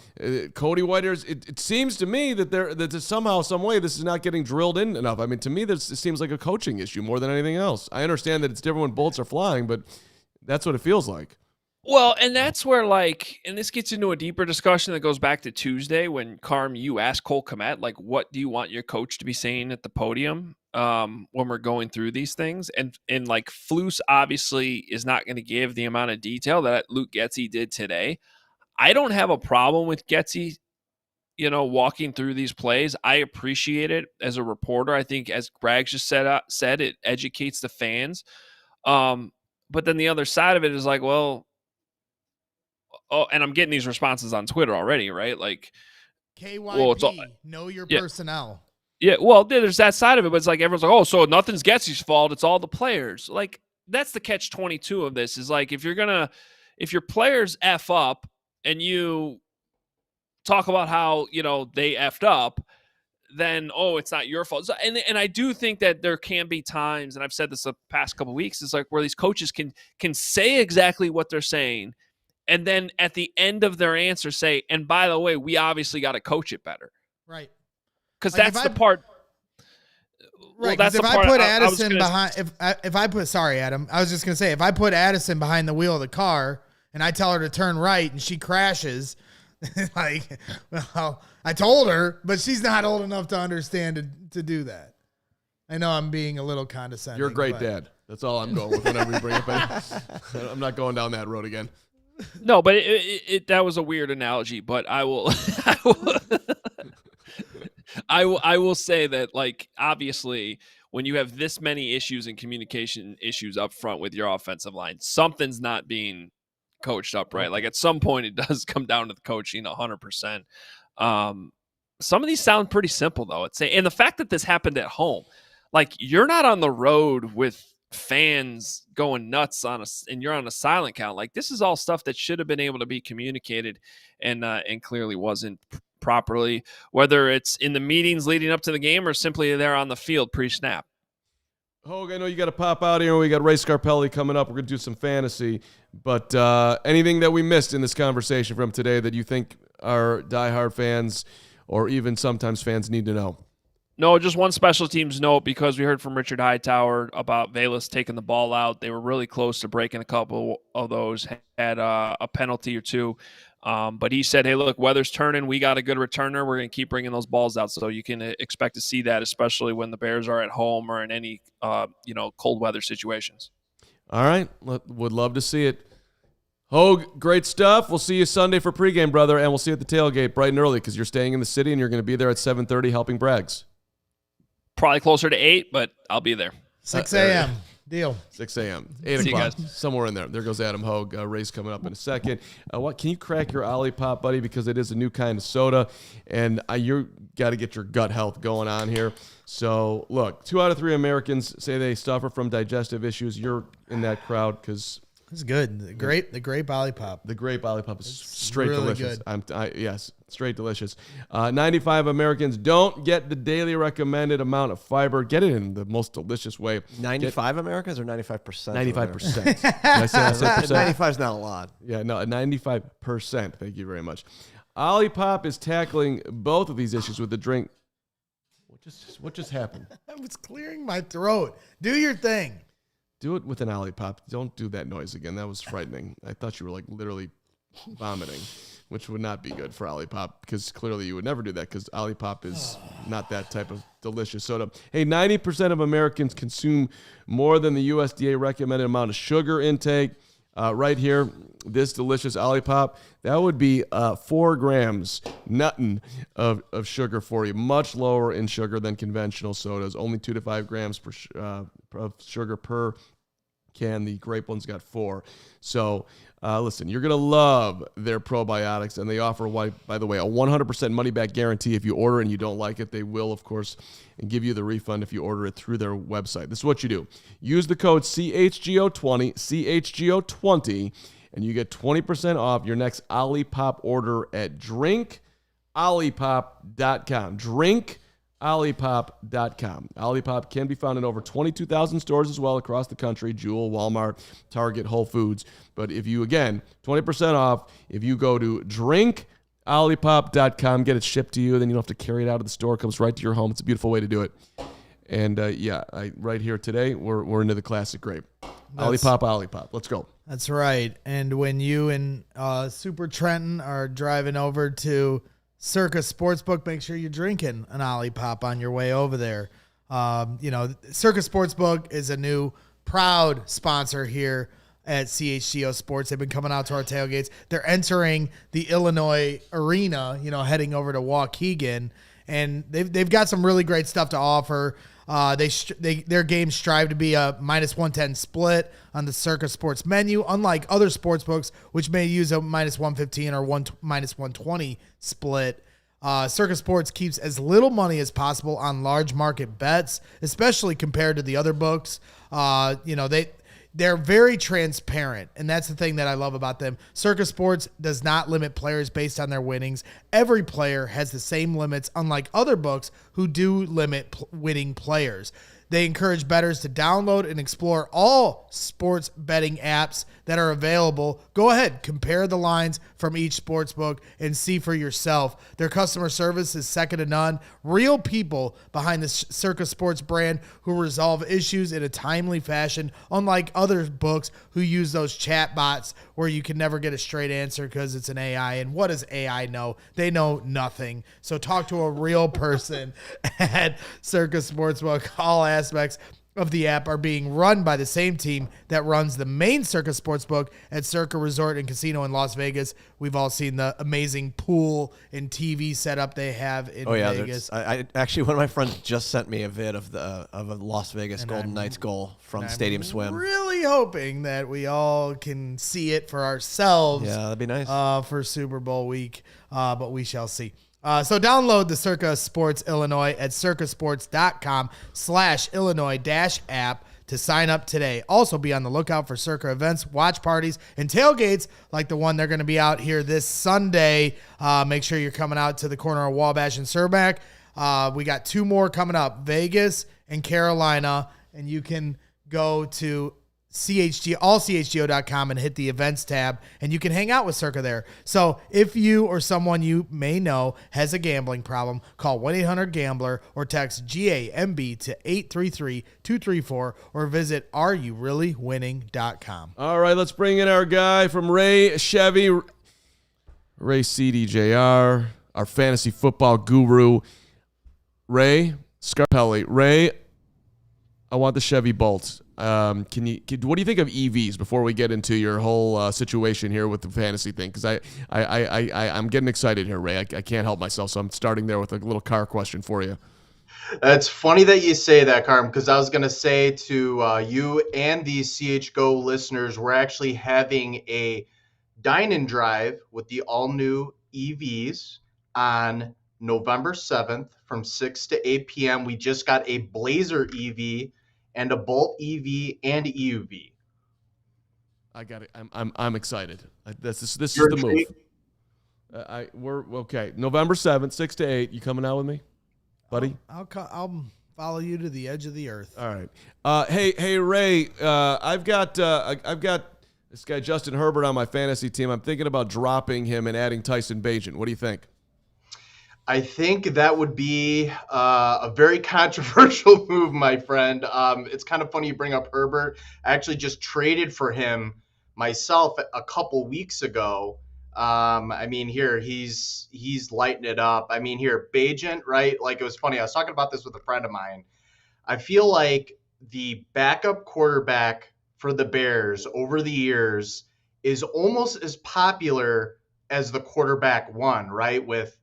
Cody Whitehair's. It seems to me that somehow, some way, this is not getting drilled in enough. I mean, to me, it seems like a coaching issue more than anything else. I understand that it's different when bullets are flying, but that's what it feels like. Well, and that's where, and this gets into a deeper discussion that goes back to Tuesday when, Carm, you asked Cole Kmet, what do you want your coach to be saying at the podium when we're going through these things? And Flus obviously is not going to give the amount of detail that Luke Getsy did today. I don't have a problem with Getsy, walking through these plays. I appreciate it as a reporter. I think, as Greg just said, it educates the fans. But then the other side of it is and I'm getting these responses on Twitter already, right? KYP, know your personnel. Yeah, well, there's that side of it, but it's everyone's like, oh, so nothing's Getsy's fault. It's all the players. That's the catch-22 of this is if your players F up and you talk about how, they F'd up, then, it's not your fault. So, and I do think that there can be times, and I've said this the past couple of weeks, is where these coaches can say exactly what they're saying, and then at the end of their answer say, and by the way, we obviously got to coach it better. Right. Because that's the part. Right. Well, if I put Addison behind, sorry, Adam, I was just going to say, if I put Addison behind the wheel of the car and I tell her to turn right and she crashes, well, I told her, but she's not old enough to understand to do that. I know I'm being a little condescending. You're a great dad. That's all I'm going with whenever you bring it back. I'm not going down that road again. No, but that was a weird analogy, but I will I will say that obviously when you have this many issues and communication issues up front with your offensive line, something's not being coached up right. At some point it does come down to the coaching 100%. Some of these sound pretty simple though. And the fact that this happened at home, you're not on the road with fans going nuts and you're on a silent count. This is all stuff that should have been able to be communicated and clearly wasn't properly, whether it's in the meetings leading up to the game or simply there on the field pre-snap. Hoge, I know you got to pop out here. We got Ray Scarpelli coming up. We're going to do some fantasy, but anything that we missed in this conversation from today that you think our diehard fans or even sometimes fans need to know? No, just one special teams note, because we heard from Richard Hightower about Velas taking the ball out. They were really close to breaking a couple of those, had a penalty or two. But he said, hey, look, weather's turning. We got a good returner. We're going to keep bringing those balls out. So you can expect to see that, especially when the Bears are at home or in any, cold weather situations. All right. Would love to see it. Hoge, great stuff. We'll see you Sunday for pregame, brother, and we'll see you at the tailgate bright and early because you're staying in the city and you're going to be there at 7:30 helping Braggs. Probably closer to 8, but I'll be there. 6 a.m. Deal. 6 a.m. 8 o'clock. Somewhere in there. There goes Adam Hoge. Ray's coming up in a second. Can you crack your Ollie Pop, buddy? Because it is a new kind of soda, and you got to get your gut health going on here. So, look, 2 out of 3 Americans say they suffer from digestive issues. You're in that crowd because It's good. The grape Olipop. The grape Olipop is straight really delicious. good. Yes, straight delicious. 95 Americans don't get the daily recommended amount of fiber. Get it in the most delicious way. 95 Americans or 95%? 95%. Did I say percent? 95 is not a lot. Yeah, no, 95%. Thank you very much. Olipop is tackling both of these issues with the drink. What just happened? I was clearing my throat. Do your thing. Do it with an Olipop. Don't do that noise again. That was frightening. I thought you were like literally vomiting, which would not be good for Olipop because clearly you would never do that because Olipop is not that type of delicious soda. Hey, 90% of Americans consume more than the USDA recommended amount of sugar intake. Right here, this delicious Olipop, that would be 4 grams nothing of sugar for you. Much lower in sugar than conventional sodas. Only 2 to 5 grams of sugar per can. The grape one's got 4. So listen, you're going to love their probiotics, and they offer, by the way, a 100% money-back guarantee. If you order and you don't like it, they will, of course, and give you the refund if you order it through their website. This is what you do. Use the code CHGO20, CHGO20, and you get 20% off your next Olipop order at drinkolipop.com. Drinkolipop.com. Olipop can be found in over 22,000 stores as well across the country, Jewel, Walmart, Target, Whole Foods. But if you, again, 20% off, if you go to drinkolipop.com, get it shipped to you, then you don't have to carry it out of the store. It comes right to your home. It's a beautiful way to do it. And right here today, we're into the classic grape. Olipop. Let's go. That's right. And when you and Super Trenton are driving over to Circa Sportsbook, make sure you're drinking an Olipop on your way over there. Circa Sportsbook is a new proud sponsor here at CHGO Sports. They've been coming out to our tailgates. They're entering the Illinois arena, heading over to Waukegan, and they've got some really great stuff to offer. Their games strive to be a -110 split on the Circa Sports menu, unlike other sports books, which may use a -115 or -120 split. Circa Sports keeps as little money as possible on large market bets, especially compared to the other books. They're very transparent, and that's the thing that I love about them. Circa Sports does not limit players based on their winnings. Every player has the same limits, unlike other books who do limit winning players. They encourage bettors to download and explore all sports betting apps that are available. Go ahead, compare the lines from each sports book and see for yourself. Their customer service is second to none. Real people behind the Circa Sports brand who resolve issues in a timely fashion, unlike other books who use those chat bots where you can never get a straight answer because it's an AI. And what does AI know? They know nothing. So talk to a real person at Circa Sportsbook. All aspects of the app are being run by the same team that runs the main Circa Sportsbook at Circa Resort and Casino in Las Vegas. We've all seen the amazing pool and TV setup they have in Vegas. I actually, one of my friends just sent me a vid of a Las Vegas Golden Knights goal from Stadium Swim. Really hoping that we all can see it for ourselves. Yeah, that'd be nice. For Super Bowl week, but we shall see. So download the Circa Sports Illinois at circasports.com/Illinois-app to sign up today. Also be on the lookout for Circa events, watch parties, and tailgates like the one they're going to be out here this Sunday. Make sure you're coming out to the corner of Wabash and Surback. We got 2 more coming up, Vegas and Carolina, and you can go to allchgo.com and hit the events tab, and you can hang out with Circa there. So if you or someone you may know has a gambling problem, call 1-800-GAMBLER or text GAMB to 833-234 or visit areyourellywinning.com. All right, let's bring in our guy from Ray Chevy, Ray CDJR, our fantasy football guru, Ray Scarpelli. Ray, I want the Chevy Bolt. What do you think of EVs before we get into your whole situation here with the fantasy thing? Because I'm getting excited here, Ray. I can't help myself, so I'm starting there with a little car question for you. It's funny that you say that, Carm, because I was going to say to you and these CHGO listeners, we're actually having a dine-in drive with the all-new EVs on November 7th from 6 to 8 p.m. We just got a Blazer EV and a Bolt EV and EUV. I got it. I'm excited. This is the You're move. intrigued? We're okay. November 7th, 6 to 8. You coming out with me, buddy? I'll follow you to the edge of the earth. All right. Hey, Ray. I've got this guy Justin Herbert on my fantasy team. I'm thinking about dropping him and adding Tyson Bagent. What do you think? I think that would be a very controversial move, my friend. It's kind of funny you bring up Herbert. I actually just traded for him myself a couple weeks ago. I mean, here he's lighting it up. I mean, here Bagent, right? Like, it was funny. I was talking about this with a friend of mine. I feel like the backup quarterback for the Bears over the years is almost as popular as the quarterback one, right? With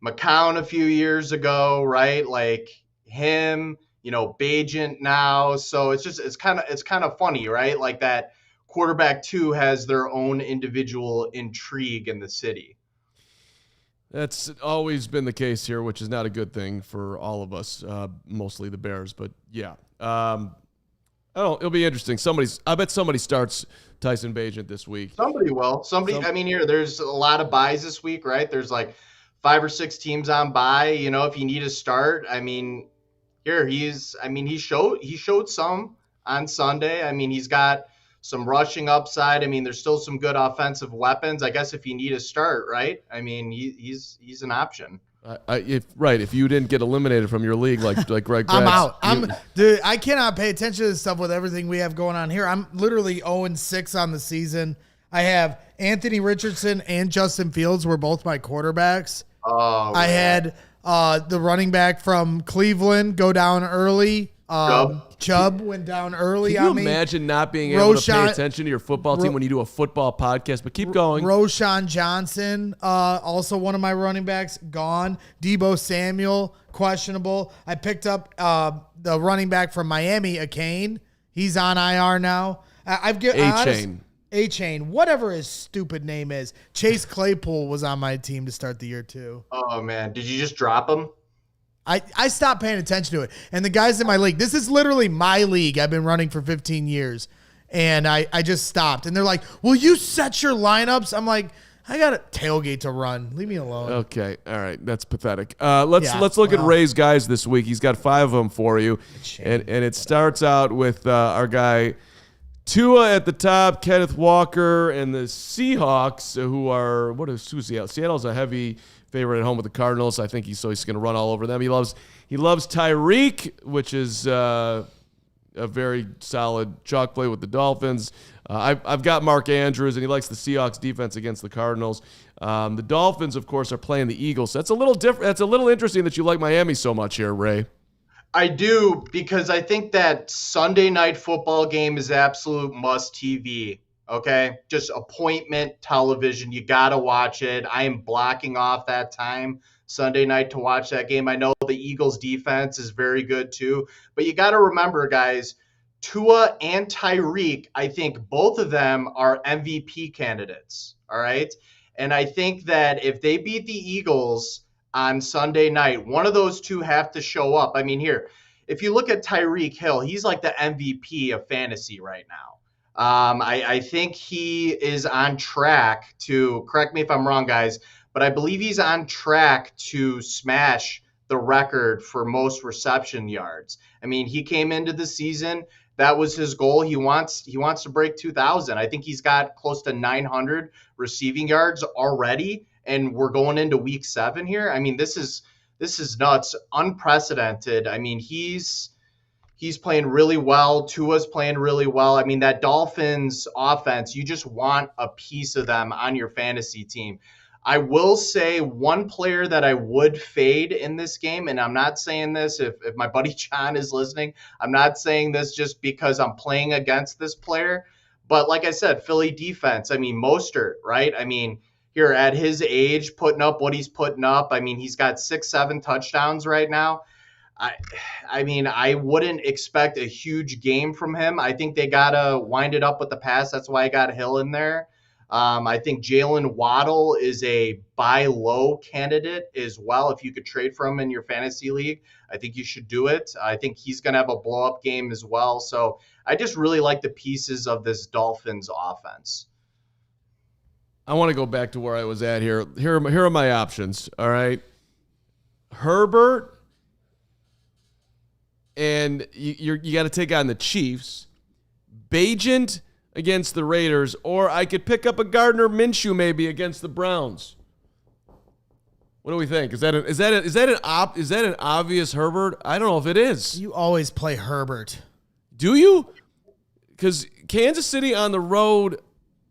McCown a few years ago, right? Like him, Bagent now. So it's kind of funny, right? Like that quarterback two has their own individual intrigue in the city. That's always been the case here, which is not a good thing for all of us, mostly the Bears. But yeah, I don't know. It'll be interesting. I bet somebody starts Tyson Bagent this week. Somebody will. I mean, here there's a lot of buys this week, right? There's like 5 or 6 teams on bye. If you need a start, I mean, here he showed some on Sunday. I mean, he's got some rushing upside. I mean, there's still some good offensive weapons. I guess if you need a start, right? I mean, he's an option. If you didn't get eliminated from your league like Greg, I'm out. Dude, I cannot pay attention to this stuff with everything we have going on here. I'm literally 0-6 on the season. I have Anthony Richardson and Justin Fields were both my quarterbacks. Oh, I had the running back from Cleveland go down early. Chubb went down early Can you on me. imagine not being able to pay attention to your football team when you do a football podcast? But keep going. Roshan Johnson, also one of my running backs, gone. Deebo Samuel, questionable. I picked up the running back from Miami, Akane. He's on IR now. A-Chain, whatever his stupid name is. Chase Claypool was on my team to start the year too. Oh, man. Did you just drop him? I stopped paying attention to it. And the guys in my league, this is literally my league I've been running for 15 years. And I just stopped. And they're like, will you set your lineups? I'm like, I got a tailgate to run. Leave me alone. Okay. All right. That's pathetic. Let's look at Ray's guys this week. He's got 5 of them for you. And it starts out with our guy Tua at the top, Kenneth Walker, and the Seahawks, who's Seattle? Seattle's a heavy favorite at home with the Cardinals. I think he's going to run all over them. He loves Tyreek, which is a very solid chalk play with the Dolphins. I've got Mark Andrews, and he likes the Seahawks defense against the Cardinals. The Dolphins, of course, are playing the Eagles. So that's a little different. That's a little interesting that you like Miami so much here, Ray. I do, because I think that Sunday night football game is absolute must TV. Okay, just appointment television. You got to watch it. I am blocking off that time Sunday night to watch that game. I know the Eagles defense is very good too, but you got to remember, guys, Tua and Tyreek, I think both of them are MVP candidates. All right. And I think that if they beat the Eagles on Sunday night, one of those two have to show up. I mean, here, if you look at Tyreek Hill, he's like the MVP of fantasy right now. I think he is on track to, correct me if I'm wrong, guys, but I believe he's on track to smash the record for most reception yards. I mean, he came into the season, that was his goal. He wants to break 2,000. I think he's got close to 900 receiving yards already, and we're going into week 7 here. I mean, this is nuts, unprecedented. I mean, he's playing really well. Tua's playing really well. I mean, that Dolphins offense, you just want a piece of them on your fantasy team. I will say one player that I would fade in this game, and I'm not saying this if my buddy John is listening, I'm not saying this just because I'm playing against this player. But like I said, Philly defense, I mean, Mostert, right? I mean, here at his age, putting up what he's putting up. I mean, he's got 6-7 touchdowns right now. I mean, I wouldn't expect a huge game from him. I think they got to wind it up with the pass. That's why I got Hill in there. I think Jalen Waddle is a buy low candidate as well. If you could trade for him in your fantasy league, I think you should do it. I think he's going to have a blow up game as well. So I just really like the pieces of this Dolphins offense. I want to go back to where I was at here. Here are my options. All right. Herbert, and you got to take on the Chiefs. Bagent against the Raiders, or I could pick up a Gardner Minshew maybe against the Browns. What do we think? Is that an obvious Herbert? I don't know if it is. You always play Herbert. Do you? Because Kansas City on the road,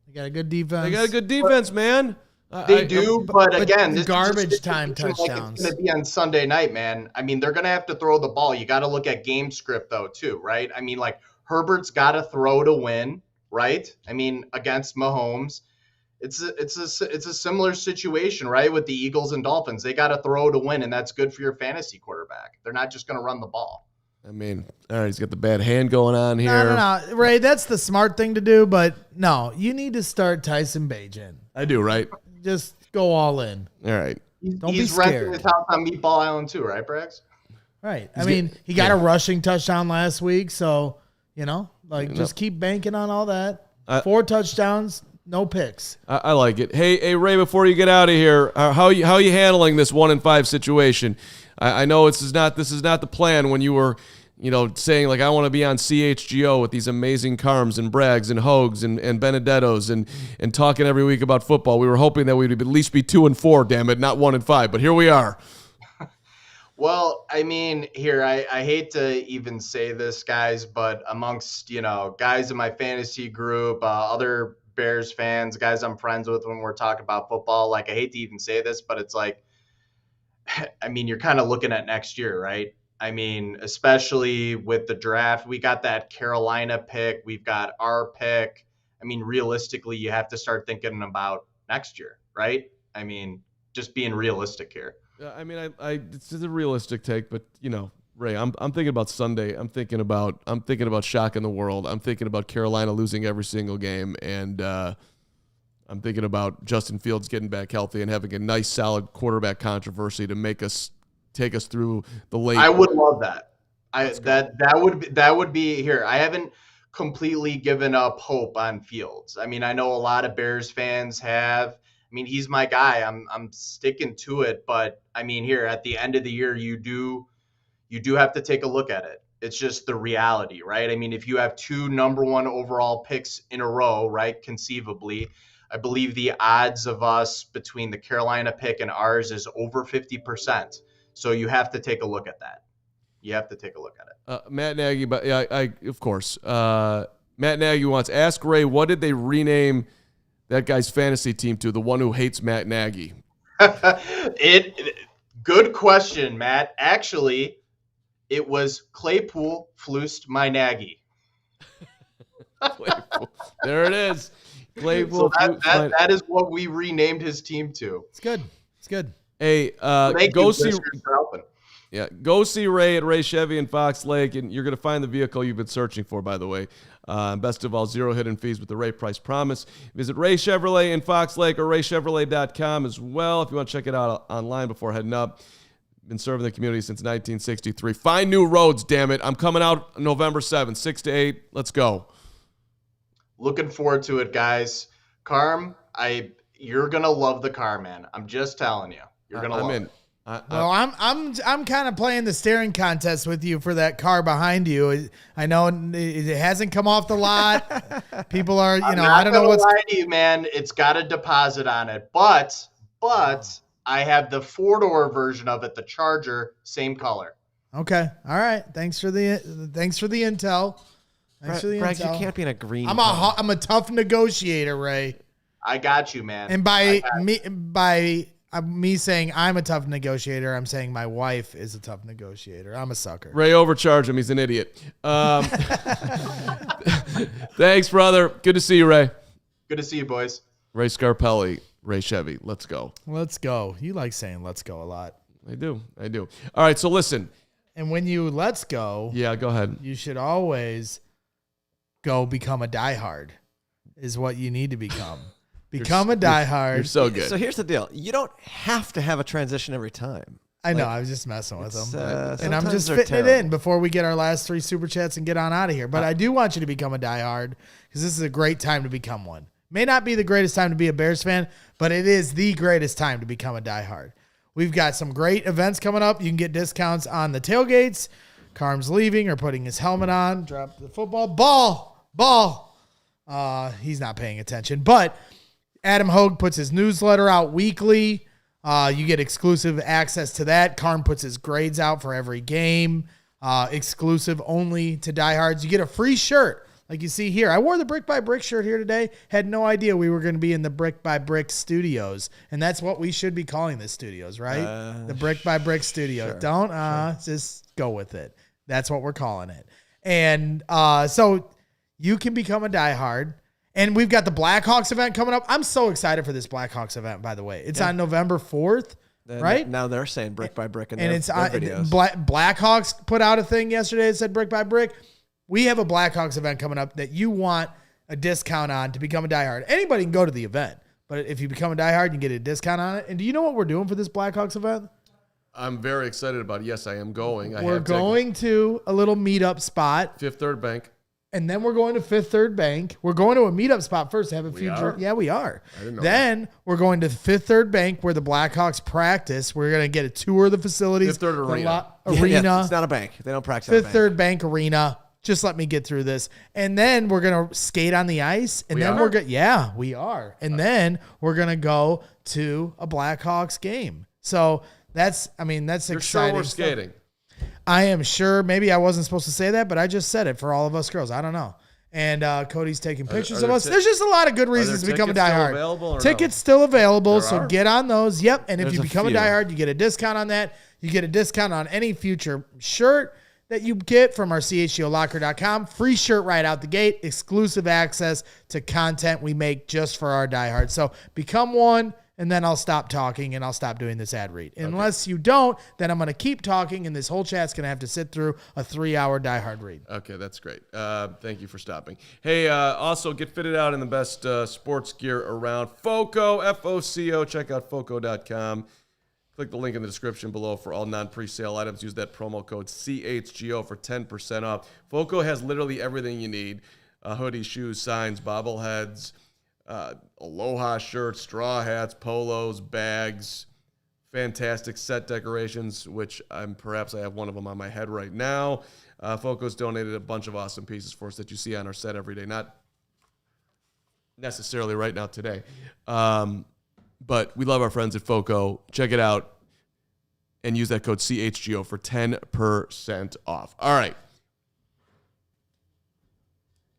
They got a good defense. they got a good defense, man. They do, but again, this garbage is time touchdowns. Like it's going to be on Sunday night, man. I mean, they're going to have to throw the ball. You got to look at game script though, too, right? I mean, like Herbert's got to throw to win, right? I mean, against Mahomes, it's a similar situation, right? With the Eagles and Dolphins, they got to throw to win, and that's good for your fantasy quarterback. They're not just going to run the ball. I mean, all right, he's got the bad hand going on here. No, Ray, that's the smart thing to do, but no, you need to start Tyson Bagent. I do, right? Just go all in. All right. Don't He's be scared. renting his house on Meatball Island too, right, Braggs? Right. I mean, he got a rushing touchdown last week, so, just keep banking on all that. 4 touchdowns, no picks. I like it. Hey, Ray, before you get out of here, how are you handling this 1-5 situation? I know this is not the plan when you were, saying like I want to be on CHGO with these amazing Carms and Braggs and Hoges and Benedettos and talking every week about football. We were hoping that we'd at least be 2-4, damn it, not 1-5. But here we are. Well, I mean, here, I hate to even say this, guys, but amongst, guys in my fantasy group, other Bears fans, guys I'm friends with when we're talking about football, like I hate to even say this, but it's like, I mean, you're kind of looking at next year, right? I mean, especially with the draft, we got that Carolina pick, we've got our pick. I mean, realistically, you have to start thinking about next year, right? I mean, just being realistic here. I mean, it's a realistic take, but Ray, I'm thinking about Sunday. I'm thinking about shocking the world. I'm thinking about Carolina losing every single game, and I'm thinking about Justin Fields getting back healthy and having a nice, solid quarterback controversy to take us through the late. I would love that. That would be here. I haven't completely given up hope on Fields. I mean, I know a lot of Bears fans have. I mean, he's my guy. I'm sticking to it, but I mean, here at the end of the year, you do have to take a look at it. It's just the reality, right? I mean, if you have 2 number 1 overall picks in a row, right, conceivably, I believe the odds of us between the Carolina pick and ours is over 50%. So you have to take a look at that. You have to take a look at it. Matt Nagy, but yeah, of course. Matt Nagy wants, ask Ray, what did they rename that guy's fantasy team to, the one who hates Matt Nagy? Good question, Matt. Actually, it was Claypool Flust my Nagy. Claypool. There it is. Claypool. So that is what we renamed his team to. It's good. It's good. Hey, go see Ray at Ray Chevy in Fox Lake, and you're going to find the vehicle you've been searching for, by the way. Best of all, 0 hidden fees with the Ray Price Promise. Visit Ray Chevrolet in Fox Lake or raychevrolet.com as well if you want to check it out online before heading up. Been serving the community since 1963. Find new roads, damn it. I'm coming out November 7th, 6 to 8. Let's go. Looking forward to it, guys. Carm, you're going to love the car, man. I'm just telling you. You're going to love it. Well, I'm kind of playing the staring contest with you for that car behind you. I know it hasn't come off the lot. People are, I don't know what's. Lie to you, man. It's got a deposit on it, but I have the 4-door version of it, the Charger, same color. Okay, all right. Thanks for the intel. Bragg, you can't be in a green. I'm a tough negotiator, Ray. I got you, man. And me saying I'm a tough negotiator, I'm saying my wife is a tough negotiator. I'm a sucker. Ray overcharged him. He's an idiot. Thanks, brother. Good to see you, Ray. Good to see you, boys. Ray Scarpelli, Ray Chevy. Let's go. Let's go. You like saying let's go a lot. I do. All right, so listen. And when you let's go. Yeah, go ahead. You should always go become a diehard is what you need to become. Become a diehard. You're so good. So here's the deal. You don't have to have a transition every time. I know. I was just messing with them. And I'm sometimes just they're fitting it terrible. in before we get our last 3 super chats and get on out of here. But I do want you to become a diehard because this is a great time to become one. May not be the greatest time to be a Bears fan, but it is the greatest time to become a diehard. We've got some great events coming up. You can get discounts on the tailgates. Carm's leaving or putting his helmet on. Drop the football. Ball. He's not paying attention. But Adam Hoge puts his newsletter out weekly. You get exclusive access to that. Carm puts his grades out for every game. Exclusive only to diehards. You get a free shirt like you see here. I wore the Brick by Brick shirt here today. Had no idea we were going to be in the Brick by Brick studios. And that's what we should be calling this studios, right? The Brick by Brick studio. Sure, Don't just go with it. That's what we're calling it. And so you can become a diehard. And we've got the Blackhawks event coming up. I'm so excited for this Blackhawks event, by the way. It's on November 4th, right? Now they're saying brick by brick in And their, it's their on, videos. Blackhawks put out a thing yesterday that said brick by brick. We have a Blackhawks event coming up that you want a discount on to become a diehard. Anybody can go to the event, but if you become a diehard, you can get a discount on it. And do you know what we're doing for this Blackhawks event? I'm very excited about it. Yes, I am going. We're going to a little meetup spot. Fifth Third Bank. And then we're going to Fifth Third Bank. We're going to a meetup spot first to have a few drinks. Yeah, we are. I didn't know then we're going to Fifth Third Bank where the Blackhawks practice. We're going to get a tour of the facilities. Fifth Third Arena. Arena. It's not a bank. They don't practice at a Fifth bank. Third Bank Arena. Just let me get through this. And then we're going to skate on the ice. And then we're going to, yeah, we are. And then we're going to go to a Blackhawks game. So that's You're exciting. sure we're stuff. skating? I am sure. Maybe I wasn't supposed to say that, but I just said it for all of us girls. I don't know. And Cody's taking pictures of us. There's just a lot of good reasons to become a tickets still diehard. available or Tickets still available, There so are? get on those. Yep. And if There's you a become a few. diehard, you get a discount on that. You get a discount on any future shirt that you get from our CHGOlocker.com. Free shirt right out the gate. Exclusive access to content we make just for our diehards. So become one, and then I'll stop talking and I'll stop doing this ad read. Unless you don't, then I'm going to keep talking, and this whole chat's going to have to sit through a 3-hour diehard read. Okay, that's great. Thank you for stopping. Hey, also get fitted out in the best sports gear around. Foco, F-O-C-O. Check out Foco.com. Click the link in the description below for all non-presale items. Use that promo code CHGO for 10% off. Foco has literally everything you need. Hoodies, shoes, signs, bobbleheads, Aloha shirts, straw hats, polos, bags, fantastic set decorations, which perhaps I have one of them on my head right now. Foco's donated a bunch of awesome pieces for us that you see on our set every day. Not necessarily right now today. But we love our friends at Foco. Check it out and use that code CHGO for 10% off. All right.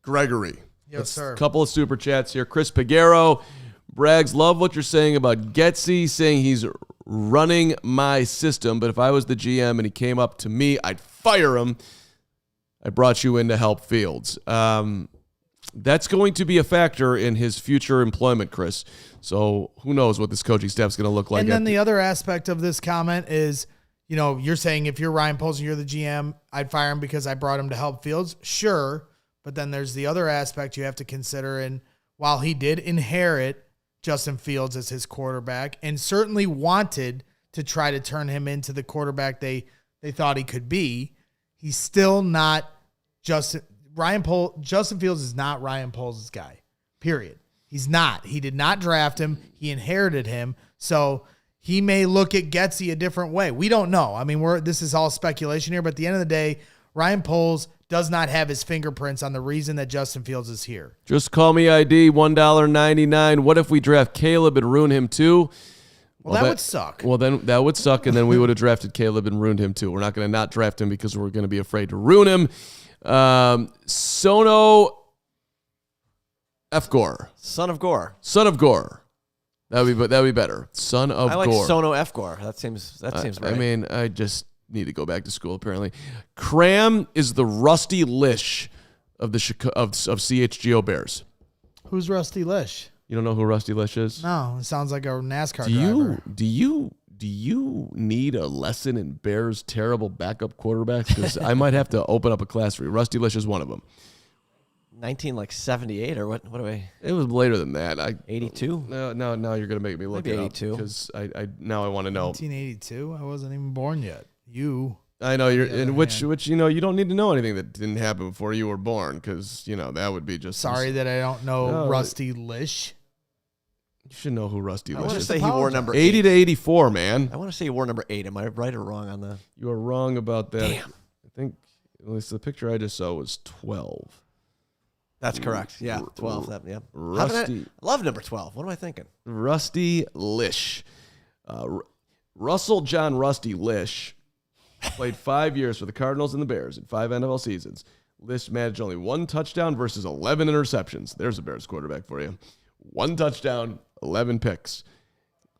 Gregory. Yes, sir. A couple of super chats here. Chris Pagero. Braggs, love what you're saying about Getsy, saying he's running my system, but if I was the GM and he came up to me, I'd fire him. I brought you in to help Fields. That's going to be a factor in his future employment, Chris. So who knows what this coaching staff is going to look like. And then the other aspect of this comment is, you're saying if you're Ryan Poles and you're the GM, I'd fire him because I brought him to help Fields. Sure. But then there's the other aspect you have to consider. And while he did inherit Justin Fields as his quarterback and certainly wanted to try to turn him into the quarterback they thought he could be, he's still not Justin Fields is not Ryan Poles' guy, period. He's not. He did not draft him. He inherited him. So he may look at Getsy a different way. We don't know. I mean, this is all speculation here, but at the end of the day, Ryan Poles does not have his fingerprints on the reason that Justin Fields is here. Just call me ID, $1.99. What if we draft Caleb and ruin him too? Well, that would suck. Well, then that would suck, and then we would have drafted Caleb and ruined him too. We're not going to not draft him because we're going to be afraid to ruin him. Sono F. Gore. Son of Gore. Son of Gore. That would be better. Son of I like Gore. Sono F. Gore. That seems right. I mean, I just need to go back to school, apparently. Cram is the Rusty Lish of CHGO Bears. Who's Rusty Lish? You don't know who Rusty Lish is? No, it sounds like a NASCAR driver. Do you need a lesson in Bears' terrible backup quarterbacks? Because I might have to open up a class for you. Rusty Lish is one of them. 1978 or what do I? It was later than that. 82? No, now you're gonna make me look Maybe it 82. up because I now I want to know. 1982. I wasn't even born yet. You. I know you're the other in which hand. you don't need to know anything that didn't happen before you were born because that would be just Sorry that I don't know No, Rusty Lish. You should know who Rusty I Lish want to is. say he wore number 80 8. to 84, man. I want to say he wore number 8. Am I right or wrong on the? You are wrong about that. Damn. I think at least the picture I just saw was 12. That's correct. Yeah, 12. That, yeah. Rusty. I love number 12. What am I thinking? Rusty Lish. Russell John Rusty Lish played 5 years for the Cardinals and the Bears in 5 NFL seasons. Lish managed only 1 touchdown versus 11 interceptions. There's a Bears quarterback for you. 1 touchdown, 11 picks.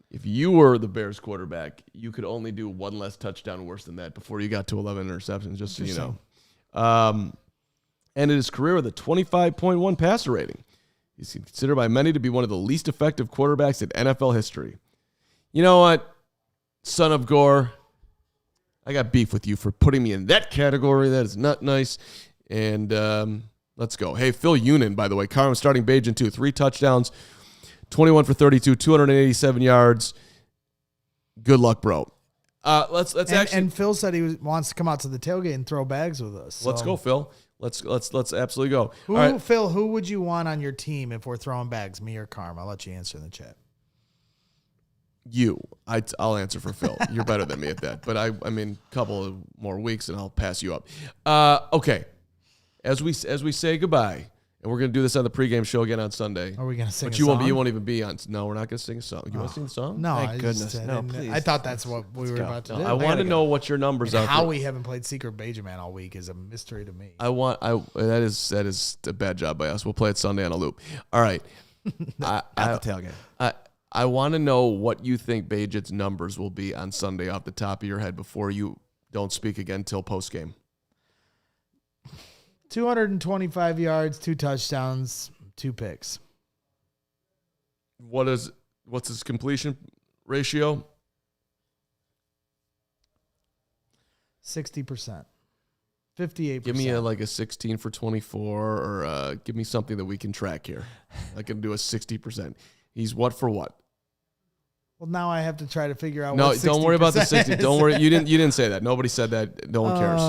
If you were the Bears quarterback, you could only do 1 less touchdown worse than that before you got to 11 interceptions, just so you know. Ended his career with a 25.1 passer rating. He's considered by many to be one of the least effective quarterbacks in NFL history. You know what, son of Gore? I got beef with you for putting me in that category. That is not nice. And let's go. Hey, Phil Unin, by the way, Carman starting Bagent 2, 3 touchdowns, 21 for 32, 287 yards. Good luck, bro. Let's actually. And Phil said he wants to come out to the tailgate and throw bags with us. Let's go, Phil. Let's absolutely go. Who, All right. Phil, who would you want on your team if we're throwing bags, me or Carm? I'll let you answer in the chat. I'll answer for Phil. You're better than me at that. But I mean, a couple of more weeks and I'll pass you up. Okay. As we say goodbye, and we're gonna do this on the pregame show again on Sunday. Are we gonna sing? But a you song? won't even be on. No, we're not gonna sing a song. You want to sing the song? No, Thank I goodness. Just, No, I didn't- please. I thought that's what we were go. about to No, do. I want to know what your numbers are. How we haven't played Secret Bagent Man all week is a mystery to me. That is a bad job by us. We'll play it Sunday on a loop. All right. At the tailgate. I want to know what you think Bagent's numbers will be on Sunday off the top of your head before you don't speak again till post game. 225 yards, 2 touchdowns, 2 picks. What's his completion ratio? 60%. 58%. Give me a 16 for 24, or give me something that we can track here. I can do a 60%. He's what for what? Well, now I have to try to figure out. No, what don't worry about the 60. is. Don't worry. You didn't say that. Nobody said that. No one cares.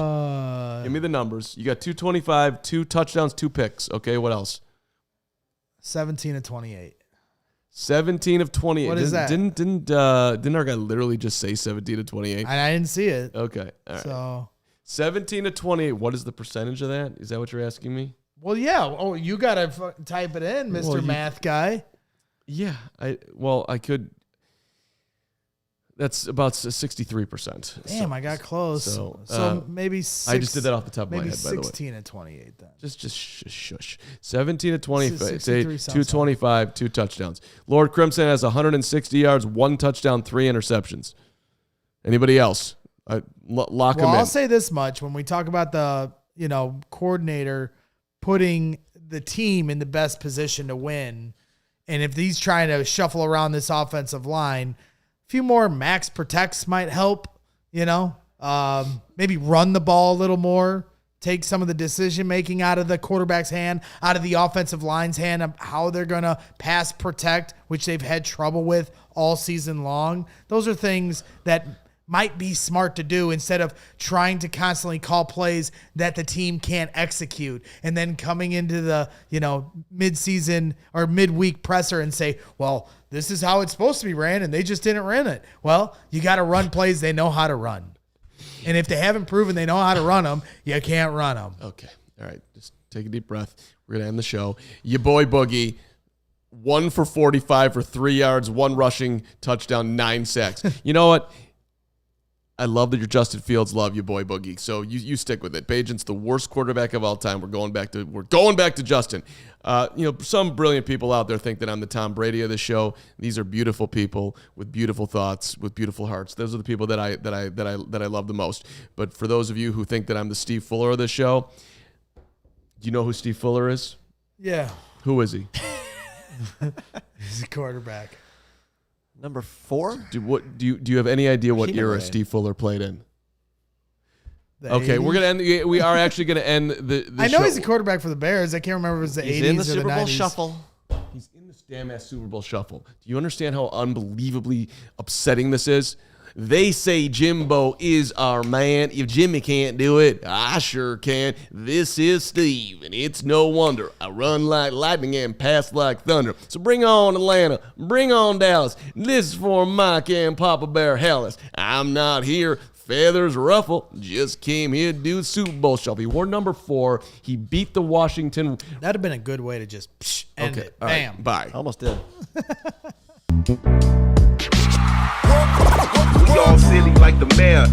Give me the numbers. You got 225, 2 touchdowns, 2 picks. Okay, what else? 17 of 28. 17 of 28. What is that? Didn't our guy literally just say 17 of 28? I didn't see it. Okay, all right. So, 17 of 28. What is the percentage of that? Is that what you're asking me? well, yeah. Oh, you got to type it in, Mr. Well, you- Math Guy. Yeah, I could. That's about 63%. Damn, I got close. so, maybe I just did that off the top of my maybe head, by the way. 16 of 28 then. Just shush. 17 of 25. Say 63 sounds 225, 2 touchdowns. Lord Crimson has 160 yards, 1 touchdown, 3 interceptions. Anybody else? Lock him Well, in. I'll say this much: when we talk about the coordinator putting the team in the best position to win, and if he's trying to shuffle around this offensive line, a few more max protects might help. Maybe run the ball a little more, take some of the decision making out of the quarterback's hand, out of the offensive line's hand, of how they're gonna pass protect, which they've had trouble with all season long. Those are things that might be smart to do instead of trying to constantly call plays that the team can't execute and then coming into the, mid-season or midweek presser and say, well, this is how it's supposed to be ran and they just didn't run it. Well, you got to run plays they know how to run. And if they haven't proven they know how to run them, you can't run them. Okay. All right. Just take a deep breath. We're going to end the show. Your boy Boogie, 1 for 45 for 3 yards, 1 rushing touchdown, 9 sacks. You know what? I love that you're Justin Fields. Love you, boy Boogie. So you stick with it. Bagent's the worst quarterback of all time. We're going back to Justin. Some brilliant people out there think that I'm the Tom Brady of the show. These are beautiful people with beautiful thoughts, with beautiful hearts. Those are the people that I love the most. But for those of you who think that I'm the Steve Fuller of the show, do you know who Steve Fuller is? Yeah. Who is he? He's a quarterback. Number 4? Do you have any idea what He never era played. Steve Fuller played in? Okay, 80s? we're gonna end. We are actually gonna end the I know show. he's a quarterback for the Bears. I can't remember if it was the 80s He's in the or Super the Bowl 90s. shuffle. He's in this damn ass Super Bowl shuffle. Do you understand how unbelievably upsetting this is? They say Jimbo is our man. If Jimmy can't do it, I sure can. This is Steve, and it's no wonder I run like lightning and pass like thunder. So bring on Atlanta, bring on Dallas. This is for Mike and Papa Bear Halas. I'm not here. Feathers ruffle. Just came here to do Super Bowl shuffle. He wore number 4. He beat the Washington. That'd have been a good way to just end it. all right, Bam. bye. Almost did. We all silly like the mayor.